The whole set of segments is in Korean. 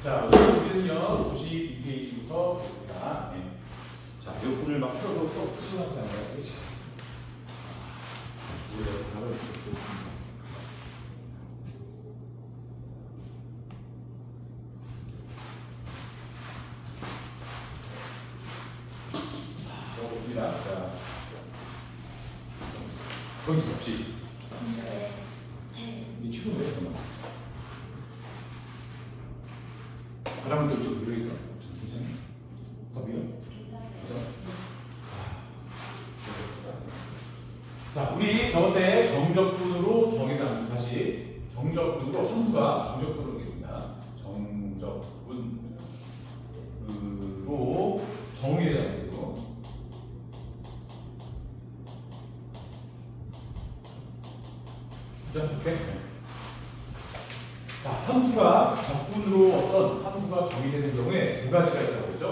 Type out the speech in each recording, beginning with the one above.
자, 오늘 문제는요, 52페이지부터 봅니다. 네. 자, 이 부분을 막 풀어도 또 시원하지 않아요. 그렇지? 우리가 바로 이렇게 봅니다. 자, 거기 없지? 이 치고 왜 그러나? 바람은 또 이쪽 밀어있다. 괜찮니? 더 밀어? 자, 우리 저때 정적분으로 정의된 함수 다시 정적분으로 함수가 정적분으로 있습니다. 정적분으로 정의된 함수. 자, 이렇게. 자, 함수가 적분으로 어떤 함수가 정의되는 경우에 두 가지가 있다고 했죠.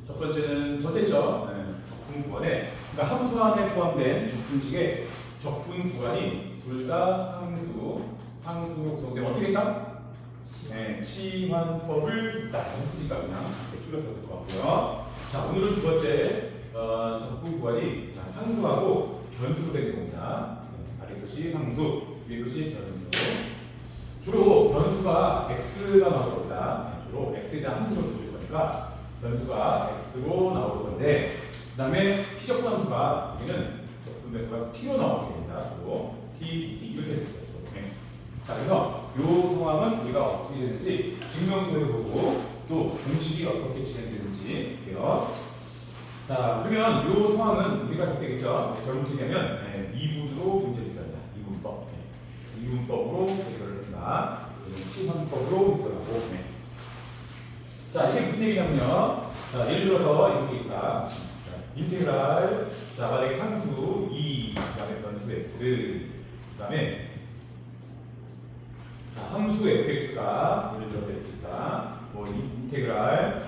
첫 번째는 저때죠. 적분 구간에, 그러니까 함수 안에 포함된 적분식의 적분 구간이 둘 다 상수로 구성되면 어떻게 할까? 치환법을 일단 했으니까 그냥 이렇게 줄여서 될 것 같고요. 자, 오늘은 두 번째 적분 구간이 상수하고 변수로 된 경우입니다. 아래 끝이 상수, 위에 끝이 변수. 주로 변수가 x가 나올 겁니다. 주로 x에 대한 함수를 줄일 거니까 변수가 x로 나올 건데, 그 다음에 피적분 함수가 여기는 적분 변수가 t로 나오게 됩니다. 주로 t, dt 이렇게 됐어요. 자, 그래서 이 상황은 우리가 어떻게 되는지 증명도를 보고 또 공식이 어떻게 진행되는지 볼게요. 자, 그러면 이 상황은 우리가 어떻게 되겠죠? 결국 어떻게 하면 2분으로 문제를 해결합니다. 2분법. 2분법으로 해결을 합니다. 치환법으로 해결하고. 자, 이게 무슨 얘기냐면요. 자, 예를 들어서 이렇게 있다. 인테그랄. 자, 만약에 상수 2, 그 다음에 변수 x, 그 다음에 함수 fx가 예를 들어서 이렇게 있다. 뭐 인테그랄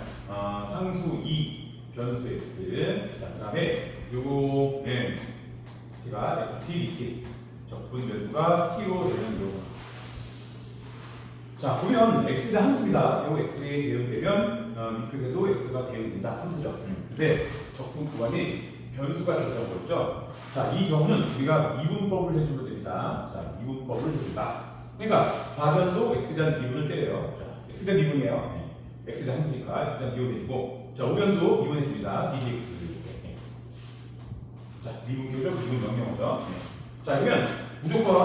상수 2, 변수 x. 자, 그 다음에 요거 제가 dt 적분 변수가 t로 되는 요거. 자, 보면 x에 대한 함수입니다. 요 x에 대응되면 밑끝에도 x가 대응된다. 함수죠. 근데 적분 구간이 변수가 된다고 했죠. 자, 이 경우는 우리가 미분법을 해주면 됩니다. 자, 미분법을 해준다. 그러니까 좌변도 x에 대한 미분을 때려요. 자, x에 대한 미분이에요. x에 대한 함수니까 x에 대한 미분 해주고, 자, 우변도 미분해줍니다. ddx. 자, 미분 교죠. 미분 명령어죠. 자, 그러면 무조건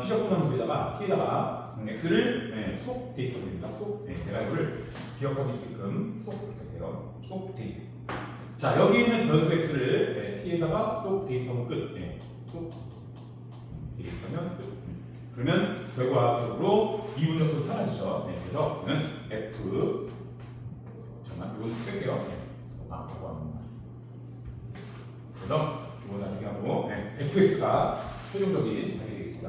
피적분 함수에다가 t에다가 x를 속 대입하면 됩니다. 속. 내가 이거를 기억하기 좋게끔 속 이렇게 돼요. 속 대입. 자, 여기 있는 변수 x를 t에다가 속 대입하면 끝. 속 대입하면 끝. 그러면 결과적으로 미분적도 사라지죠. 그래서 그러면 f 잠깐만 이거 뺄게요. 그래서 이거 나중에 하고 fx가 최종적인 답이 되겠습니다.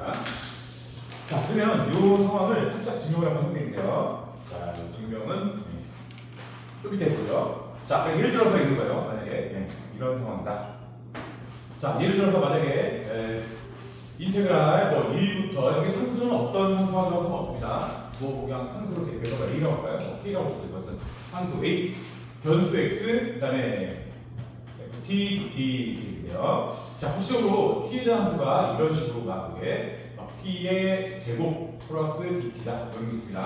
자, 그러면 이 상황을 살짝 증명을 한번 해보면 되는데요. 자, 이 증명은 좀 이따 해보죠. 자, 예를 들어서 이런 거예요. 만약에 이런 상황이다. 자, 예를 들어서 만약에 인테그랄 뭐 1부터 여기 상수는 어떤 상수가 들어서는 없습니다. 뭐 그냥 상수로 대표해서 A라고 할까요? K라고 볼 것은 상수 A, 변수 X, 그 다음에 T, D인데요. 자, 구체적으로 T에 대한 함수가 이런 식으로 나오게 T의 제곱 플러스 DT다. 이런 게 있습니다.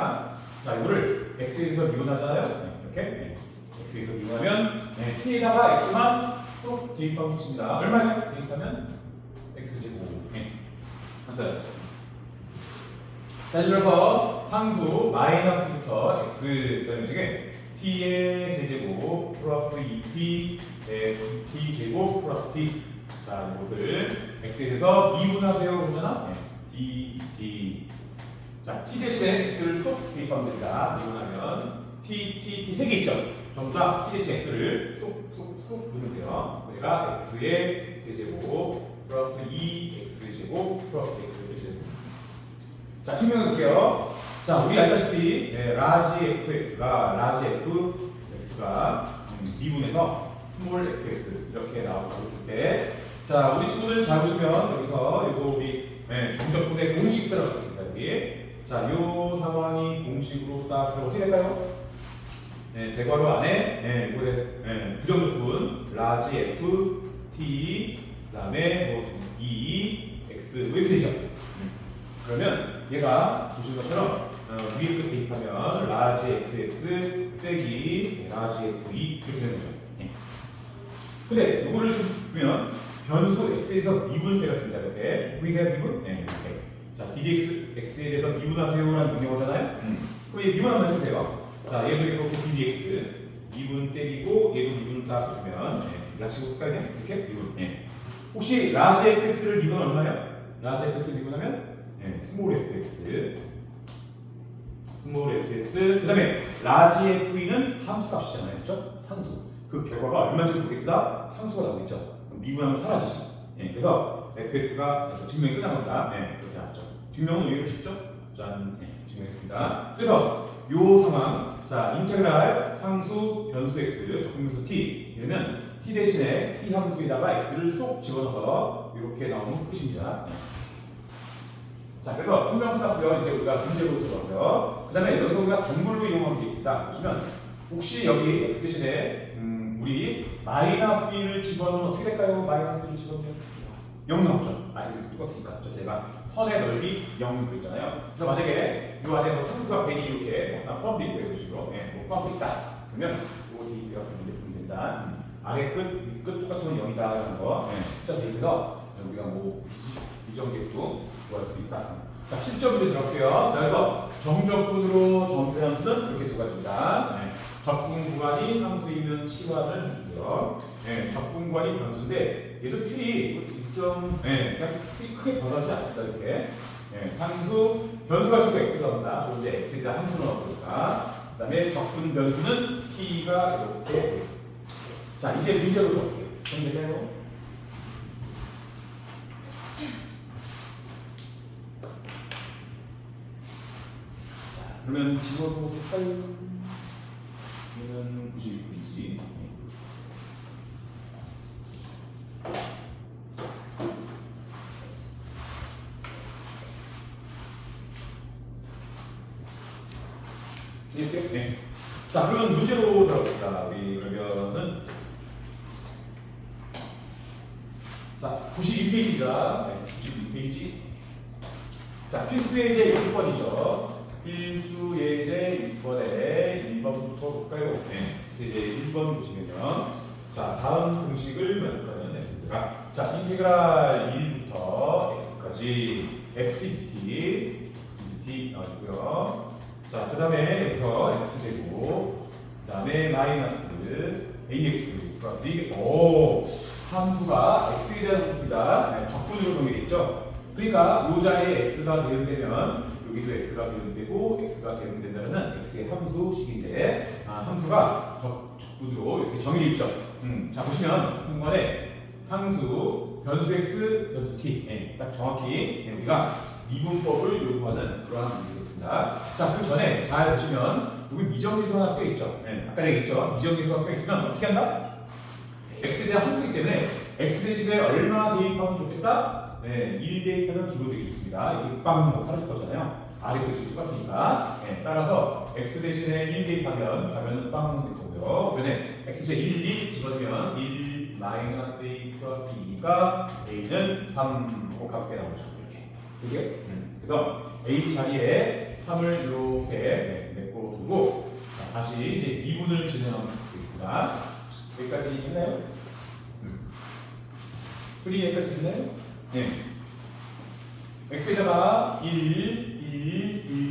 자, 이거를 X에서 미분하잖아요. 이렇게 X에서 미분하면 T에다가 X만 쏙 대입하고 있습니다. 얼마예요? 대입하면 X제곱. 함수죠. 자, 예를 들어서 상수 마이너스부터 X 그다음에 이게 T의 세제곱 플러스 2T T 제곱 플러스 T. 자, 이것을 X에 대해서 미분하세요. 그러잖아. D. 자, T 대신에 X를 쏙 대입하면 됩니다. 미분하면 T 세 개 있죠? 전부 다 T 대신 X를 쏙 넣으세요. 얘가 X의 세제곱 플러스 2X제곱 플러스 X. 자, 증명해 볼게요. 자, 우리 알다시피 라지 fx가 미분해서 스몰 fx 이렇게 나오고 있을 때, 자, 우리 친구들 잘 보시면 여기서 이거 우리 정적분의 공식 들어가 있습니다. 여기 자, 요 상황이 공식으로 딱 어떻게 될까요? 네, 대괄호 안에 부정조건 large F, T, 그다음에 뭐 E, X 이렇게 되죠. 그러면 얘가 보시는 것처럼 위에 끝 대입하면 large fx 빼기 large f2 이렇게 되는 거죠. 근데 이거를 좀 보면 변수 x에서 미분을 때렸습니다. 이렇게 보이세요 미분? 네, 이렇게. 자 ddx x에 대해서 미분하세요라는 명령어잖아요. 그럼 얘 미분 한번 해보세요. 자 얘도 이렇게 ddx 미분 때리고 얘도 미분을 딱 주면 약식으로 쓸까요? 이렇게 미분. 혹시 large fx를 미분 얼마예요? large fx 미분하면 스몰 fx 그 다음에 large f는 함수값이잖아요. 그렇죠? 상수. 그 결과가 얼마인지 모르겠으나 상수가 나오겠죠. 미분하면 사라지죠. 그래서 fx가 증명이 끝난 겁니다. 그렇게 나왔죠. 증명은 의외로 쉽죠? 짠, 증명했습니다. 그래서 요 상황, 자 인테그랄 상수 변수 x 적분변수 t 이러면 t 대신에 t 함수에다가 x를 쏙 집어넣어서 이렇게 나오는 끝입니다. 자, 그래서 설명 끝났고요. 이제 우리가 문제로 들어가고요. 그 다음에 여기서 우리가 단물로 이용하는 게 있습니다. 보시면 혹시 여기 x 대신에 우리 마이너스 1을 집어넣으면 어떻게 될까요? 마이너스 1을 집어넣으면 0 나오죠. 똑같으니까. 저희가 선의 넓이 0 그랬잖아요. 그래서 만약에 이 안에 뭐 상수가 괜히 이렇게 포함되어 있어요. 이런 식으로. 포함되어 있다. 그러면 이거 대입가 된다. 아래 끝, 위 끝 똑같으면 0이다. 라는 거. 숫자 대입해서 우리가 뭐 이정계수 구할 수 있다. 자, 실전 문제 들어갈게요. 자, 그래서 정적분으로 정표한 수는 이렇게 두 가지입니다. 적분 구간이 상수이면 치환을 해주고요. 적분 구간이 변수인데 얘도 틀이 일정, 그냥 틀이 크게 벗어나지 않습니다. 이렇게. 상수, 변수가 주고 x가 온다. 저 이제 x에다 함수 넣어볼까. 그 다음에 적분 변수는 t가 이렇게. 자, 이제 문제로 들어갈게요. 정리해요. 그러면 집어볼까요? 그러면 92분이지. 이해했어요? 네. 자, 그러면 문제로 들어갑니다. 우리 그러면은 자, 92페이지다. 92페이지. 자, 필수 예제 6번이죠. 필수 예제 6번에 1번부터 볼까요? 예제 1번 보시면요. 자, 다음 공식을 만족하는 자, 인테그랄 1부터 x까지 ftdt dt 나와있고요. 자, 그 다음에 여기서 x제곱, 그 다음에 마이너스 ax 플러스 2. 오, 함수가 x에 대한 함수입니다. 적분으로 정의되어 있죠. 그러니까 이 자리에 x가 대응되면 여기도 x가 대응되고 x가 대응된다는 x의 함수식인데 함수가 적분으로 이렇게 정의되어 있죠. 자, 보시면 중간에 상수, 변수 x, 변수 t 딱 정확히 우리가 미분법을 요구하는 그러한 문제겠습니다. 자, 그 전에 잘 보시면 여기 미정계수 하나 껴있죠. 아까 얘기했죠. 미정계수 하나 껴있으면 어떻게 한다? x에 대한 함수이기 때문에 x 대신에 얼마 대입하면 좋겠다? 1 대입하면 기본 되게 좋습니다. 이게 빵 사라질 거잖아요. 아래 글씨 똑같으니까. 따라서 x 대신에 1 대입하면 좌변은 빵 될 거고요. 그다음에 x 대신에 1, 2 집어넣으면 1 마이너스 a 플러스 2니까 a는 3 곱하게 나오죠. 이렇게. 그게? 그래서 a 자리에 3을 이렇게 메꿔 두고 다시 이제 미분을 진행하면 되겠습니다. 여기까지 했나요? 풀이 여기까지 했나요? 네. x에다가 1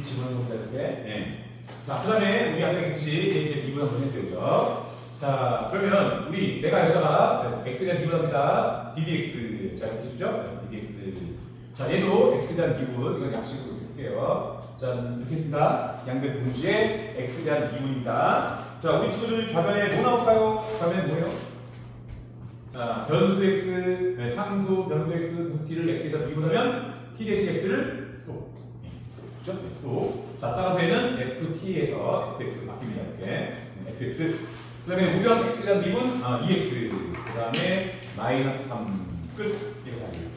집어넣는 겁니다. 이렇게. 자, 그 다음에 우리 아까 했듯이 이제 미분 한번 해줘야죠. 자, 그러면 우리 내가 여기다가 x에 대한 미분합니다. ddx. 자, 이렇게 해주죠? ddx. 자, 얘도 x에 대한 미분. 이건 약식으로 이렇게 쓸게요. 자, 이렇게 했습니다. 양변 공지에 x에 대한 미분입니다. 자, 우리 친구들 좌변에 뭐 나올까요? 좌변에 뭐예요? 자, 변수 x, 상수 변수 x, 변수 t를 x에다 미분하면 t 대신 x를 쏘. 그렇죠? 쏘. 자, 따라서 얘는 ft에서 fx 바뀝니다. 이렇게. fx. 그 다음에 우변 x에 대한 미분, 2x. 그 다음에 마이너스 3. 끝. 이렇게 하겠습니다.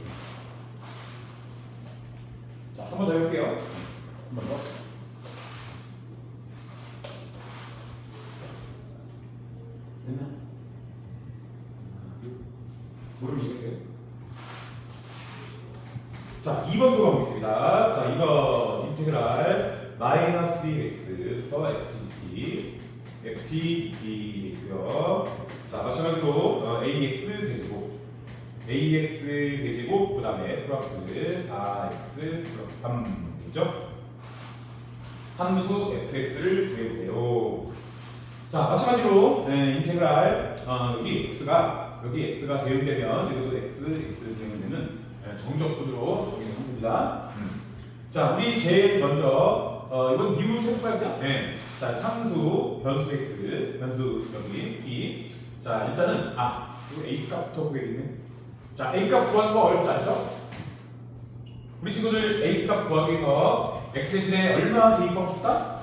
자, 한 번 더 해볼게요. 한 번 더. 됐나? 모르시겠어요? 자, 2번도 가보겠습니다. 자, 2번 인테그랄 마이너스 dx부터 ft 되고요. 자, 마찬가지로 ax 세제곱 그 다음에 플러스 4x 플러스 3 되죠? 함수 fx를 구해보세요. 자, 마찬가지로 인테그랄 여기 x가 대응되면 여기도 x 대응되면 정적분으로 적용이 됩니다. 자, 우리 제일 먼저 이건 미분 테스트입니다. 네. 자, 상수 변수 x 변수 여기 b. 자, 일단은 이거 a 값부터 구해야겠네. 자, a 값 구하는 거 어렵지 않죠? 우리 친구들 a 값 구하기 위해서 x 대신에 얼마 대입하고 싶다?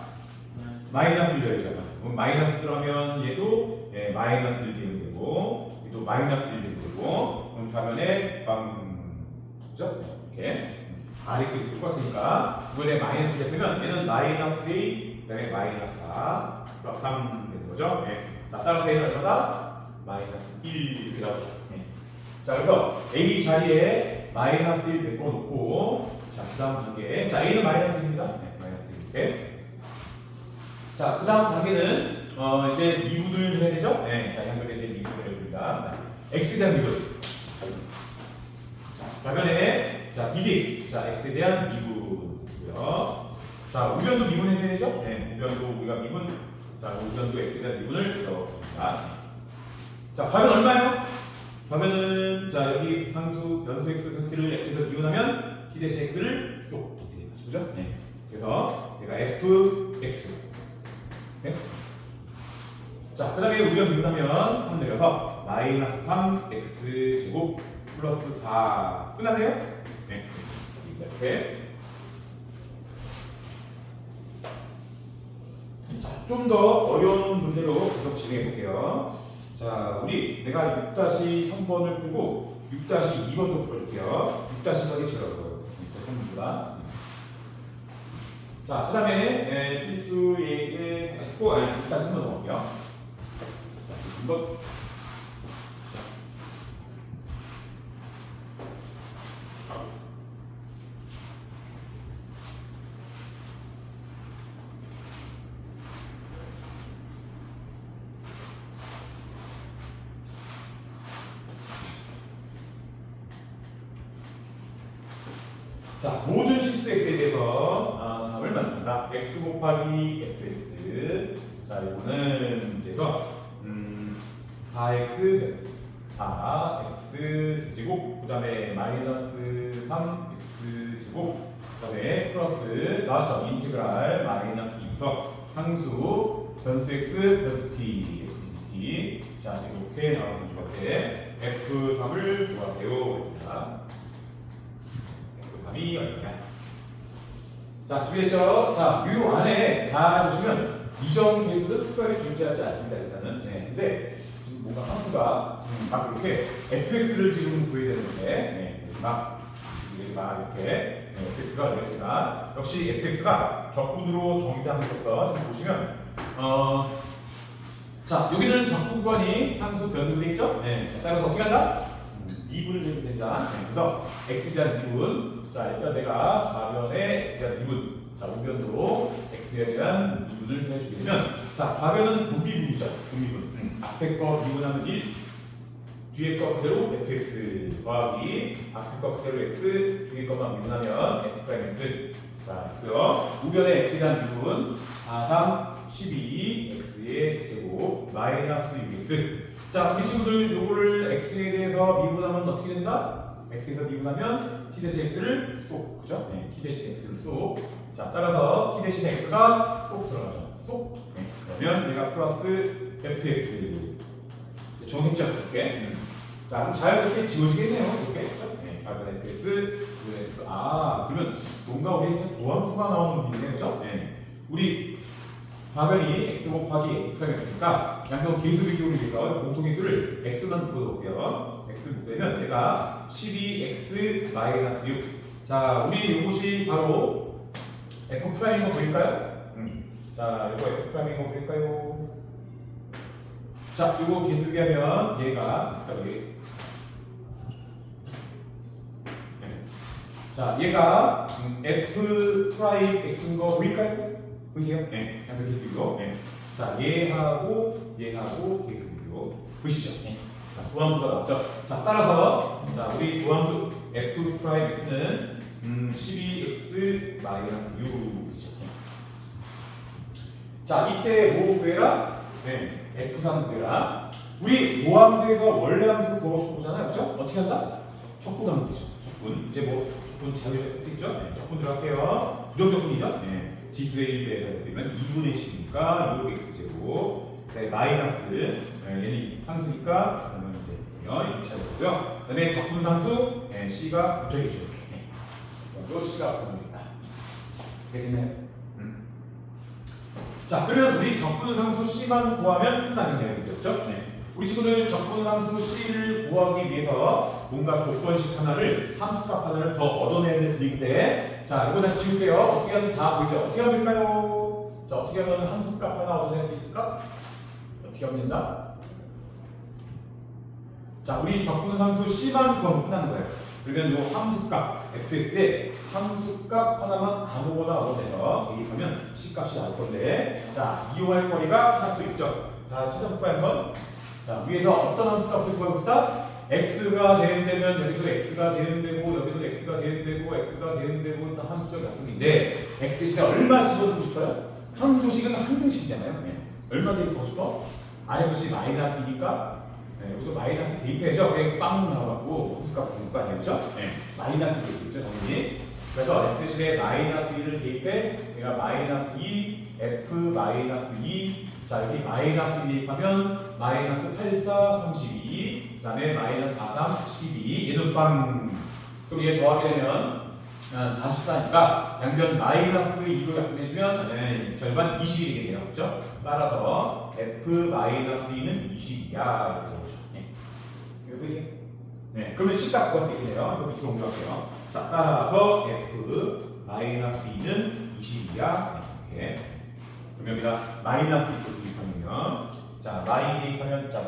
마이너스 1 되잖아. 그럼 마이너스 들어가면 얘도 마이너스 1 대응되고 얘도 마이너스 1 대응되고 그럼 좌변에 그죠? 이렇게 아래끼리 똑같으니까 이번에 마이너스 잡히면 얘는 마이너스 2 그다음에 마이너스 4 플러스 3 되는 거죠? 자, 따라서 얘는 얼마다? 마이너스 1 이렇게 나오죠. 자, 그래서 a 자리에 마이너스 1 바꿔놓고 자, 그 다음 단계 자, a는 마이너스 1입니다. 마이너스 1 이렇게. 자, 그 다음 단계는 이제 미분을 해야 되죠? 자, 연결된 이제 미분을 해줍니다. x에 대한 미분. 자, 좌변에 자, ddx. 자, x에 대한 미분이고요. 자, 우변도 미분해줘야 되죠? 우변도 우리가 미분. 자, 우변도 x에 대한 미분을 넣어줍니다. 자, 좌변 얼마예요? 좌변은 자, 여기 상수 변수 x를 x에서 미분하면 t 대신 x를 쏙 이렇게 맞추죠? 그래서 얘가 fx. 자, 그 다음에 우변 미분하면 3 내려서 마이너스 3x 제곱 플러스 4 끝나네요? 이렇게. 자, 좀 더 어려운 문제로 계속 진행해 볼게요. 자, 내가 6-3번을 풀고 6-2번도 풀어줄게요. 6-4가 제일 어려워요. 6-3번보다. 자, 그 다음에 필수 예제 했고, 일단 한번 넘어갈게요. 자, 이번. 자, 모든 실수 x에 대해서 답을 만듭니다. x 곱하기 fx. 자, 이거는 문제에서 4x 제곱 그 다음에 마이너스 3x 제곱 그 다음에 플러스 나왔죠. 인테그랄 마이너스 2부터 상수 변수 x 변수 t 자, 이렇게 나왔으면 좋겠대. f3을 구하세요. F3이 얼마냐? 자, 준비됐죠? 자, 이 안에 잘 보시면 이전 케이스도 특별히 존재하지 않습니다. 일단은. 근데 지금 뭔가 함수가 막 이렇게 fx를 지금 구해야 되는데, 막 이렇게 fx가 되겠습니다. 역시 fx가 적분으로 정의되면서 지금 보시면 자, 여기는 적분관이 상수 변수 되겠죠? 따라서 어떻게 한다? 미분을 해주면 됩니다. 그래서 x에 대한 미분. 자, 일단 내가 좌변에 x에 대한 미분. 자, 우변도 x에 대한 미분을 해주게 되면, 자, 좌변은 분미분이죠. 분미분. 앞에 거 미분하면 1, 뒤에 거 그대로 fx 더하기 앞에 거 그대로 x, 뒤에 거만 미분하면 f'x. 자, 그리고 우변에 x에 대한 미분 4, 3, 12 x의 제곱 마이너스 6x. 자, 우리 친구들 요거를 x에 대해서 미분하면 어떻게 된다? x에서 미분하면 t 대신 x를 쏙, 그죠? t 대신 x를 쏙. 자, 따라서 t 대신 x가 쏙 들어가죠. 쏙. 그러면 얘가 플러스 fx. 정했죠? 이렇게. 자, 그럼 자연스럽게 지워지겠네요. 이렇게. 그죠? 좌변 fx, 우변 x. 그러면 뭔가 우리한테 도함수가 나오는 문제네요. 그죠? 우리 좌변이 x 곱하기 f'x니까 양변 계수 비교를 위해서 공통인수를 x만 묶어놓을게요. x 묶으면 얘가 12x 마이너스 6. 자, 우리 이것이 바로 F 프라임인 거 보일까요? 자, 이거 F 프라임인 거 보일까요? 자, 이거 기술기 하면 얘가 여기. 자, 얘가 F 프라임 X인 거 보일까요? 보이세요? 네, 그냥 기술기로. 네. 자, 얘하고 기술기로 보이시죠? 네. 자, 도함수가 나왔죠? 자, 따라서 자, 우리 도함수 F 프라임 X는 12x 마이너스 6이죠. 자, 이때 뭐 구해라? 네, F3 구해라. 우리 도함수에서 원래 함수 구하고 싶은 거잖아요, 그렇죠? 어떻게 한다? 척분하면 되죠. 척분. 이제 뭐 척분 자주 쓰겠죠? 네, 척분 들어갈게요. 부정적분이죠? 네, 지수의 1배에서 그러면 2분의 10이니까 6x 제곱. 네, 마이너스. 네, 얘는 상수니까 그러면 이제 2차고요. 그다음에 적분상수 네, C가 붙어있죠. 이렇게. 네. 또 C가 붙어있다. 되겠나요? 자, 그러면 우리 적분상수 C만 구하면 끝나는 내용이죠. 네. 우리 친구들 적분상수 C를 구하기 위해서 뭔가 조건식 하나를, 함수값 하나를 더 얻어내는 분위기인데, 자, 이거 다 지울게요. 어떻게 하는지 다 보이죠? 어떻게 하면 될까요? 자, 어떻게 하면 함수값 하나 얻어낼 수 있을까? 어떻게 하면 된다? 자, 우리 적분상수 C만 구하면 끝나는 거예요. 그러면 이 함수값 fx에 함수값 하나만 아무거나 얻어내서 대입하면 C값이 나올 건데, 자, 이용할 거리가 하나 또 있죠. 자, 찾아볼까요 한번? 자, 위에서 어떤 함수값을 구해봅시다. x가 대응되면 여기도 x가 대응되고 여기도 x가 대응되고 x가 대응되고 일단 함수적 약속인데 x 대신에 얼마 집어주고 싶어요? 함수식은 한 등식이잖아요. 네. 얼마 대입하고 싶어? 아래 것이 마이너스니까 네, 여기도 마이너스 대입해야죠. 그냥 빵 나와갖고 함수값 보는 거 아니겠죠? 네. 마이너스 대입했죠 당연히. 그래서 x 대신에 마이너스 1을 대입해 얘가 마이너스 2 f 마이너스 2 자, 여기 마이너스 대입하면 마이너스 84, 32, 그 다음에 마이너스 43, 12. 얘는 빵. 그럼 얘 더하게 되면 44니까 양변 마이너스 2로 약분해주면 네, 절반 20이 되겠네요. 그렇죠? 따라서 f 마이너스 2는 20이야. 이렇게 나오죠. 네. 이거 보이세요? 네. 그러면 C값 구할 수 있겠네요. 이거 밑으로 옮겨갈게요. 자, 따라서 f 마이너스 2는 20이야. 네, 이렇게. 그럼 여기다 마이너스 2로 대입하면 자 마이 대입하면 자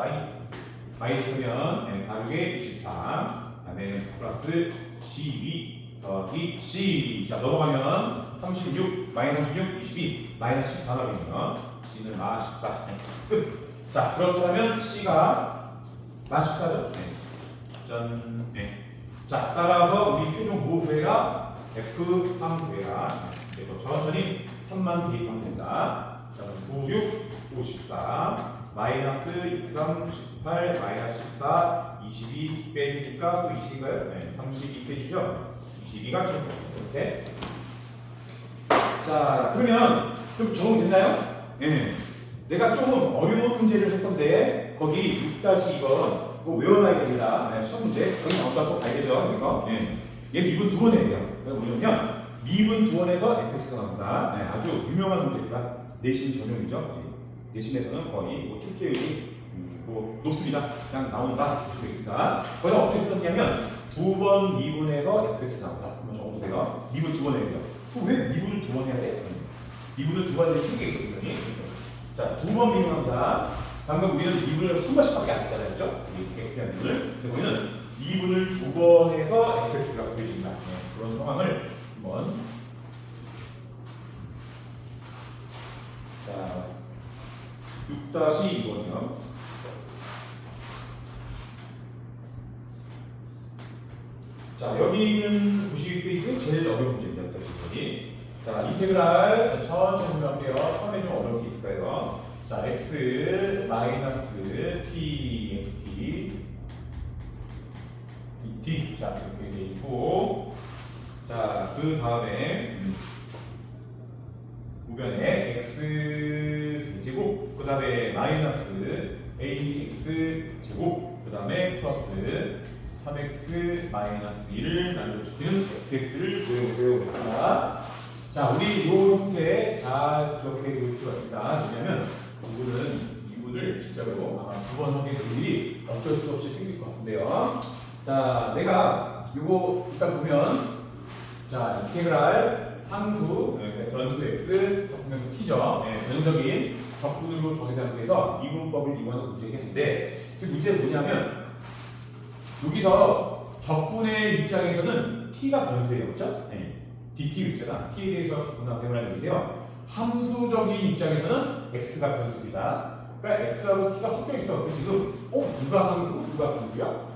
마이 대입하면 네, 4, 6에 24 그다음에 플러스 12 더하기 C 자 넘어가면 36 마이너스 6 22 마이너스 14 나오면 C는 마 14 네, 끝. 자 그렇다면 C가 마 14죠? 네. 짠. 네. 자 따라서 우리 최종 뭐 구해라? F3 구해라. 네, 이거 천천히 3만 대입하면 된다. 자, 9, 6, 54, 마이너스 63, 18, 마이너스 14, 22 빼주니까 또 20인가요? 네, 32 빼주죠? 22가 지금 이렇게. 자, 그러면 좀 적응됐나요? 네. 내가 조금 어려운 문제를 할 건데, 거기 6-2번, 이거 외워놔야 됩니다. 네, 시험 문제. 여기 나온다 또 봐야 되죠? 여기서. 네. 얘 미분 2번 해야 돼요. 뭐냐면, 미분 2번에서 fx가 나온다. 네, 아주 유명한 문제입니다. 내신 전용이죠. 내신에서는 거의 뭐 출제율이 뭐 높습니다. 그냥 나온다. 수가 있습니다. 거기서 어떻게 썼냐면 2번 미분에서 fx 나온다. 한번 적어보세요. 미분 2번 해야 돼요. 왜 미분을 2번 해야 돼? 미분을 2번 해야 되는 게 있거든요. 자, 2번 미분합니다. 방금 우리는 미분을 3번씩밖에 안 했잖아요. 그렇죠? x의 미분을. 근데 우리는 미분을 2번 해서 fx가 구해집니다. 네, 그런 상황을 한번 자 6-2번이요. 자 여기 있는 92페이지 중에 제일 어려운 문제입니다. 6-2번이. 자 인테그랄 천천히 생각할게요. 처음에 좀 어려운 게 있을 거예요. 자 x 마이너스 t ft dt 자 이렇게 돼 있고 자 그 다음에 우변에 x 제곱 그 다음에 마이너스 ax 제곱 그 다음에 플러스 3x 마이너스 2를 나누어주는 fx를 구해보겠습니다. 자 우리 이 형태 잘 기억해 두실 것 같습니다. 왜냐면 이분을 진짜로 아마 두 번 하게 될 일이 어쩔 수 없이 생길 것 같은데요. 자 내가 이거 일단 보면 자 인테그랄 상수, 변수 x, 적분에서 t죠. 전형적인 적분으로 정의된 상태에서 이분법을 이용하는 문제인데, 지금 문제는 뭐냐면 여기서 적분의 입장에서는 t가 변수예요, 그렇죠? dt 있잖아. t에 대해서 적분하고 대응을 하는데요. 함수적인 입장에서는 x가 변수입니다. 그러니까 x하고 t가 섞여 있어. 그 지금 누가 상수, 누가 변수야?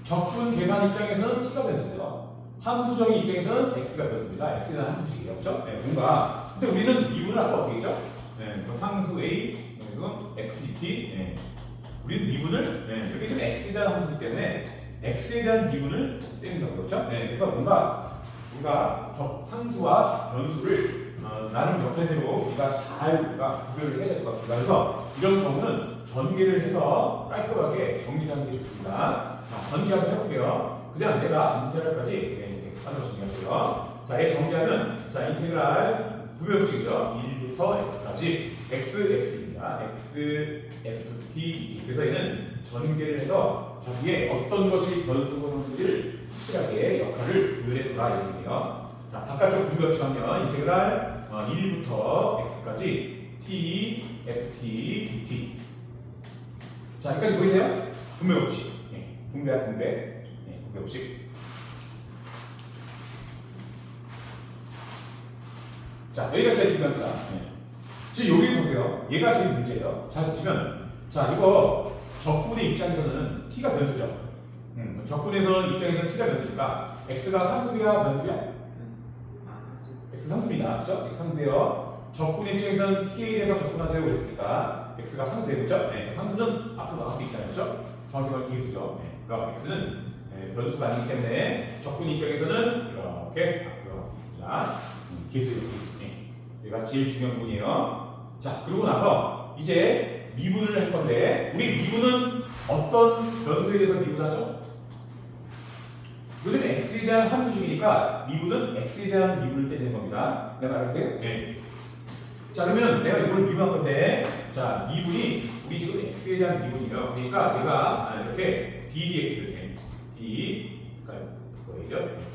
적분 계산 입장에서는 t가 변수고요. 함수적인 입장에서는 x가 변수입니다. x는 함수식이에요, 그렇죠? 뭔가 근데 우리는 미분을 하고 어떻게 했죠? 상수 a 그리고 x dt. 우리는 미분을 여기 지금 x에 대한 함수이기 때문에 x에 대한 미분을 떼는 거죠, 그렇죠? 그래서 뭔가 우리가 상수와 변수를 나름 역할대로 우리가 잘 구별을 해야 될 것 같습니다. 그래서 이런 경우는 전개를 해서 깔끔하게 정리하는 게 좋습니다. 자, 전개 한번 해볼게요. 그냥 내가 인테그랄까지 이렇게 하는 정리할게요. 자, 얘 정리하면 자 인테그랄 부별식이죠. 1부터 x까지 x ft입니다. x ft. 그래서 얘는 전개를 해서 저기에 어떤 것이 변수고 상수인지를 확실하게 역할을 구별해주라 이렇게요. 자, 바깥쪽 분별식 하면 인테그랄 1부터 x까지 t ft dt. 자, 여기까지 보이세요? 분배 법칙. 분배야 분배. 분배 법칙. 자, 여기가 제일 중요합니다. 지금 여기 보세요. 얘가 제일 문제예요. 잘 보시면, 자, 이거 적분의 입장에서는 t가 변수죠. 적분에서는 입장에서는 t가 변수니까 x가 상수야, 변수야? x 상수입니다. 그렇죠? x 상수예요. 적분의 입장에서는 t에 대해서 적분하세요 그랬으니까 x가 상수예요, 그렇죠? 상수는 앞으로 나갈 수 있잖아요, 그렇죠? 정확히 말하면 기수죠. 그러니까 x는 변수가 아니기 때문에 적분 입장에서는 이렇게 앞으로 나갈 수 있습니다. 기수예요, 기수. 얘가 제일 중요한 부분이에요. 자, 그러고 나서 이제 미분을 할 건데, 우리 미분은 어떤 변수에 대해서 미분하죠? 요즘 x에 대한 함수식이니까 미분은 x에 대한 미분을 떼는 겁니다. 내가 알았어요? 자, 그러면 내가 이걸 미분할 건데, 자, 미분이 우리 지금 x에 대한 미분이에요. 그러니까 내가 이렇게 ddx, d, 그거예요.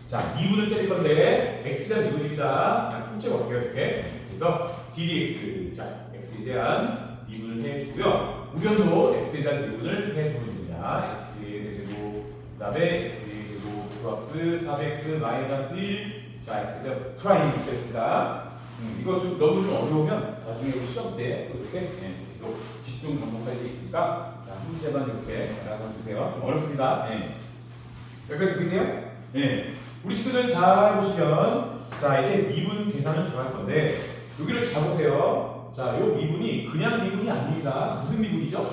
자, 미분을 때릴 건데 x에 대한 미분입니다. 통째로 어떻게 이렇게. 그래서 ddx, 자, x에 대한 미분을 해주고요. 우변도 x에 대한 미분을 해주면 됩니다. x의 대제곱, 그 다음에 x의 제곱 플러스 4x 마이너스 1. 자, x에 대한 프라임 있습니다. 이거 너무 좀 어려우면 나중에 우리 시험 때 이렇게 계속 집중 반복할 때 있으니까 자, 한 문제만 이렇게 알아보세요. 좀 어렵습니다. 여기까지 보이세요? 우리 친구들 잘 보시면, 자, 이제 미분 계산을 들어갈 건데, 여기를 잘 보세요. 자, 이 미분이 그냥 미분이 아닙니다. 무슨 미분이죠?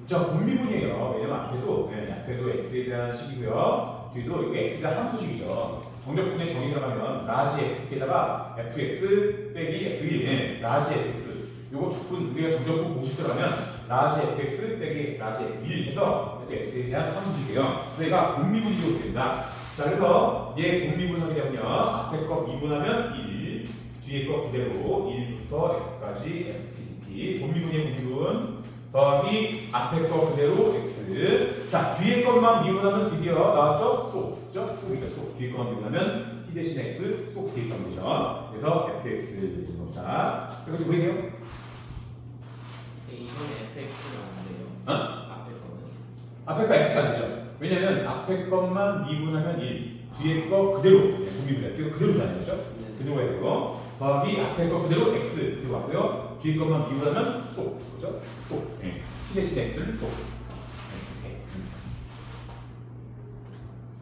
자, 분미분이에요. 왜냐면 앞에도 x에 대한 식이고요. 뒤도 이게 x에 대한 함수식이죠. 정적분의 정의 들어가면 라지 f에다가 fx 빼기 f1, 라지 fx. 요거 적분 우리가 정적분 공식 들어가면 라지 fx 빼기 라지 f1 해서 x에 대한 함수식이에요. 그러니까 분미분이 됩니다. 자, 그래서 얘 분미분하게 되면 앞에 거 미분하면 1, 뒤에 거 그대로 1부터 x까지 ft. 분미분의 분미분 더하기 앞에 거 그대로 x. 자, 뒤에 것만 미분하면 드디어 나왔죠? 속, 그죠? 속이죠, 속. 뒤에 것만 미분하면 t 대신 x, 속 뒤에 건 거죠. 그래서 fx 되는 겁니다. 여기서 보이세요? 이번에 fx가 안 돼요. 앞에 거는? 앞에 거 x 안 되죠? 왜냐면 앞에 것만 미분하면 1, 뒤에 거 그대로 분미분해요. 그대로잖아요, 그렇죠? 그대로 해야 되고 더하기 앞에 거 그대로 x 그대로 왔고요. 뒤에 것만 미분하면 속, 그렇죠? 속. t 대신 x를 속.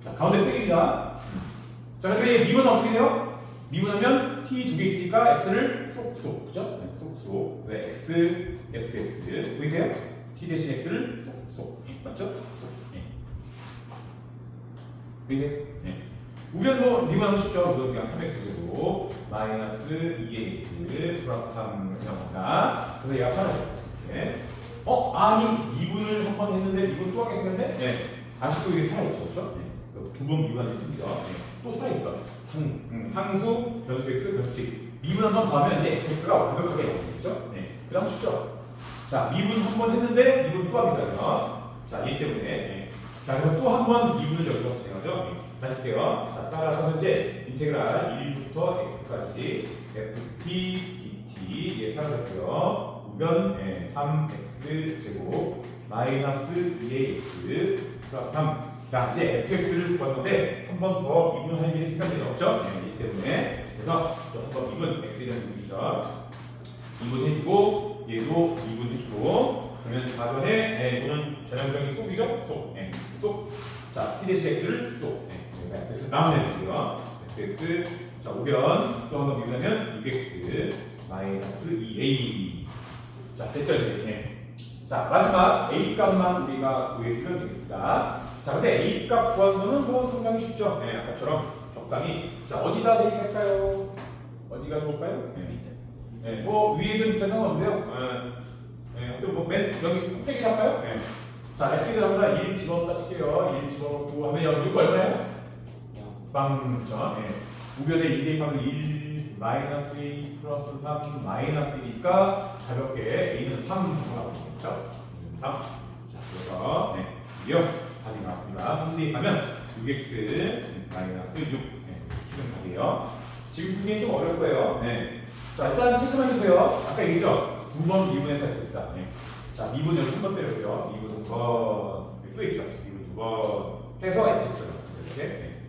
자, 가운데 빼기입니다. 자, 근데 미분은 어떻게 돼요? 미분하면 t 두 개 있으니까 x를 속, 그죠? 속. 네, x, fx. 보이세요? t 대신 x를 속. 맞죠? 속. 보이세요? 우변 뭐 미분하면 쉽죠? 그냥 3x 제곱 마이너스 2ax 플러스 3 이렇게 나옵니다. 그래서 얘가 사라져요. 아니 2분을 한 번 했는데 2분 또 하게 생겼네? 아직도 이게 살아있죠, 그렇죠? 두 번 미분하는 뜻이죠. 또 살아있어. 상수, 변수 x, 변수 t. 미분 한 번 더 하면 이제 fx가 완벽하게 나오겠죠? 그 다음 쉽죠? 자, 미분 한 번 했는데 미분 또 합니다. 자, 얘 때문에 자, 그래서 또 한 번 미분을 여기서 진행하죠. 다시 쓸게요. 자, 따라서 현재 인테그랄 1부터 x까지 ft dt 예, 사라졌고요. 우변 3x 제곱 마이너스 2ax 플러스 3. 자, 이제 fx를 구할 건데 한 번 더 미분할 일이 생각이 없죠. 이 때문에 그래서 또 한 번 미분 x에 대한 미분이죠. 미분해주고 얘도 미분해주고 그러면 4번에 이거는 전형적인 속이죠. 속. 자, t-x를 속. fx 나오면 되고요. fx 자 5변 또 한 번 미분하면 6x 마이너스 2a. 자, 됐죠 이제. 자, 마지막 a 값만 우리가 구해주면 되겠습니다. 자, 근데 a 값 구하는 거는 뭐 상당히 쉽죠. 아까처럼 적당히. 자, 어디다 대입할까요? 어디가 좋을까요? 뭐 위에든 밑에 상관없는데요. 하여튼 뭐맨 여기 꼭대기 할까요? 자, x에다가 1 집어넣다 칠게요. 1 집어넣고 하면 여기 6 얼마예요? 빵점. 우변에 2 대입하면 1 마이너스 2 플러스 3 마이너스 2니까 가볍게 a는 3 나오고 있죠. 3. 자, 그래서 이요 답이 나왔습니다. 3 대입하면 6x 마이너스 6. 지금 답이에요. 지금 그게 좀 어려울 거예요. 자, 일단 체크만 해주세요. 아까 얘기했죠? 두 번 미분해서 했다. 자, 미분 여기 한 번 때렸고요. 미분 두 번, 여기 또 있죠? 미분 두 번 해서 x를 이렇게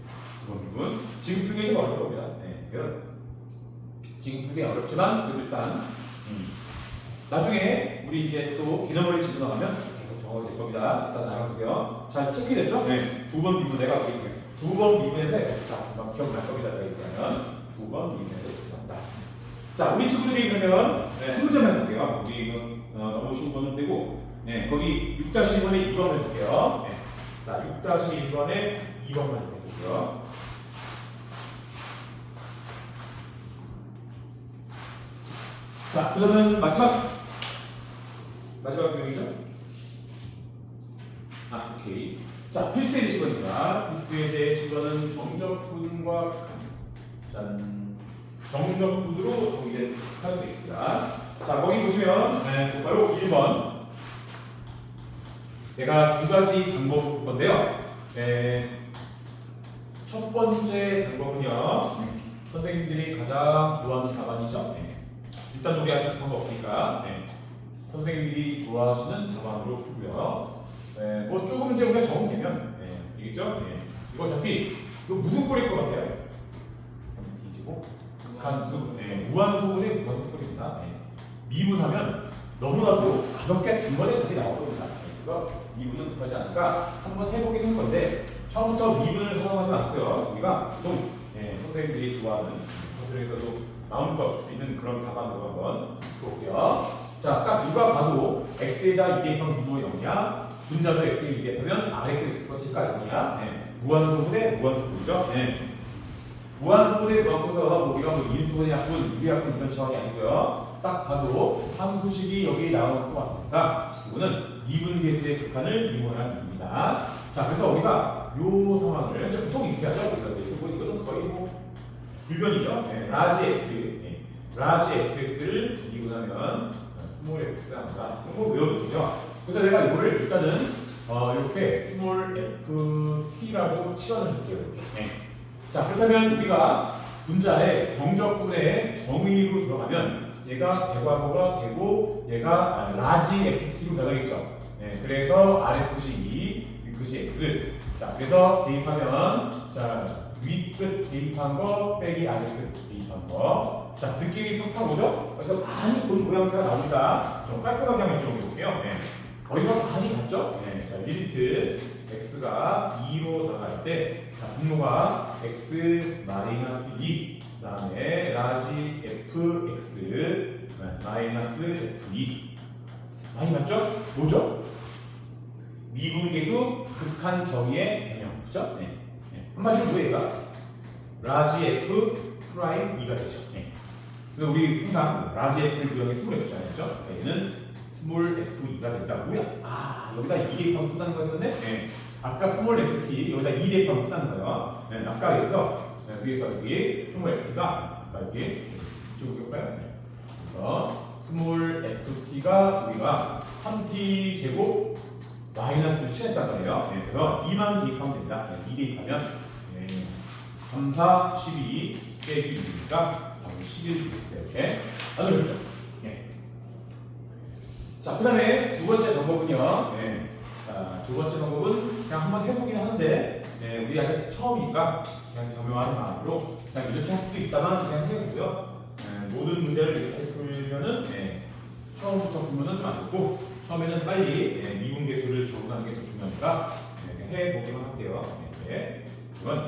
두 번 미분. 지금 그게 좀 어려울 겁니다. 지금 그게 어렵지만 그래도 일단 나중에 우리 이제 또 개념을 집어넣으면 계속 적어질 겁니다. 일단 알아보세요. 잘 체크됐죠? 두 번 미분 내가 두 번 미분해서 자, 금방 기억날 겁니다. 그러면 두 번 미분해서 x한다. 자, 우리 친구들이 그러면 한 문제만 해볼게요. 우리 이거 너무 쉬운 거는 되고, 거기 6-1번에 2번 해볼게요. 자, 6-1번에 2번만 해볼게요. 자, 그러면 마지막 내용이죠? 오케이. 자, 필수의 직원입니다. 필수의 제 직원은 정적분과 정적분으로 정의된 카드가 있습니다. 자, 거기 보시면 바로 1번. 내가 두 가지 방법을 볼 건데요. 첫 번째 방법은요. 선생님들이 가장 좋아하는 답안이죠. 일단 우리 아직 방법 없으니까 선생님들이 좋아하시는 답안으로 풀고요. 뭐 조금 이제 우리가 적으면 되겠죠? 이거 어차피 이거 무슨 꼴일 것 같아요? 뒤지고 무한소분의 무한소분입니다. 미분하면 너무나도 가볍게 단번에 답이 나오거든요. 그래서 미분은 급하지 않으니까 한번 해보긴 할 건데 처음부터 미분을 사용하지 않고요. 우리가 보통 선생님들이 좋아하는 서술에서도 마음껏 쓸 수 있는 그런 답안으로 한번 볼게요. 자, 딱 누가 봐도 x에다 2대입하면 분모가 0이야. 분자도 x에 2대입하면 아래 게 깊어질까 0이야. 무한소분의 무한소분이죠. 무한소분의 무한소분에서 우리가 뭐 인수분의 약분, 유리약분 이런 차원이 아니고요. 딱 봐도 함수식이 여기 나오는 것 같으니까 이거는 미분계수의 극한을 이용하는 얘기입니다. 자, 그래서 우리가 요 상황을 이제 보통 이렇게 하죠. 이거는 거의 뭐 불변이죠. 라지 fx를 미분하면 스몰 fx가 나온다. 이거 외워도 되죠. 그래서 내가 이거를 일단은 이렇게 스몰 ft라고 치환을 할게요. 이렇게. 자, 그렇다면 우리가 분자의 정적분의 정의로 들어가면 얘가 대괄호가 되고 얘가 라지 ft로 변하겠죠. 그래서 아래 끝이 2, 위 끝이 x. 자, 그래서 대입하면 자 윗끝 대입한 거 빼기 아래 끝 대입한 거. 자, 느낌이 팍팍 오죠? 그래서 많이 본 모양새가 나오니까 좀 깔끔하게 한번 적어볼게요. 어디서 많이 봤죠? 자, 리미트 x가 2로 나갈 때 자, 분모가 x 마이너스 2 그다음에 라지 fx 마이너스 f2 많이 봤죠? 뭐죠? 미분계수 극한 정의의 개념. 그죠? 한마디로 뭐예요? 라지 f 프라임 2가 되죠. 그래서 우리 항상 라지 f를 구형에 스몰 f잖아요. 얘는 스몰 f2가 된다. 뭐야? 여기다 2 대입하면 끝나는 거였었네? 아까 스몰 ft 여기다 2 대입하면 끝나는 거예요. 아까 여기서 위에서 여기 스몰 ft가 아까 여기 이쪽으로 볼까요? 그래서 스몰 ft가 우리가 3t 제곱 마이너스를 칠했단 말이에요. 네, 그래서 2만 대입하면 됩니다. 네, 2 대입하면 3, 4, 12 빼기 2니까 답은 11 이렇게 아주 그렇죠. 네. 자, 그 다음에 두 번째 방법은요. 네. 자, 두 번째 방법은 그냥 한번 해보긴 하는데 우리 아직 처음이니까 그냥 겸용하는 마음으로 그냥 이렇게 할 수도 있다만 그냥 해보고요. 모든 문제를 이렇게 풀면은 처음부터 보면은 좀 안 좋고 처음에는 빨리 미분계수를 적응하는 게 더 중요하니까 해보기만 할게요. 이건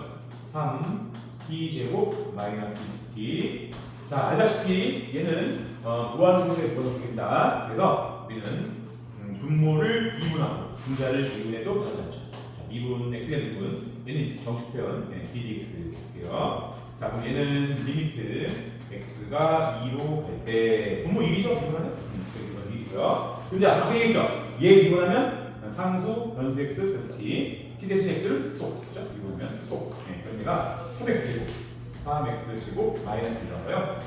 3 t 제곱 마이너스 2t. 자, 알다시피 얘는 무한소수의 분모입니다. 그래서 우리는 분모를 미분하고 분자를 미분해도 변하지 않죠. 자, 미분 x의 미분 얘는 정식 표현 ddx x고요. 자, 그럼 얘는 리미트 x가 2로 갈 때 분모 1이죠? 미분하면? 이건 1이고요. 근데 아까 얘기했죠? 얘 미분하면 상수 변수 x 변수 t t 대신 x를 쏙 그죠? 미분하면 쏙. 그럼 얘가 3x 제곱 3x 제곱 마이너스 1이라고요.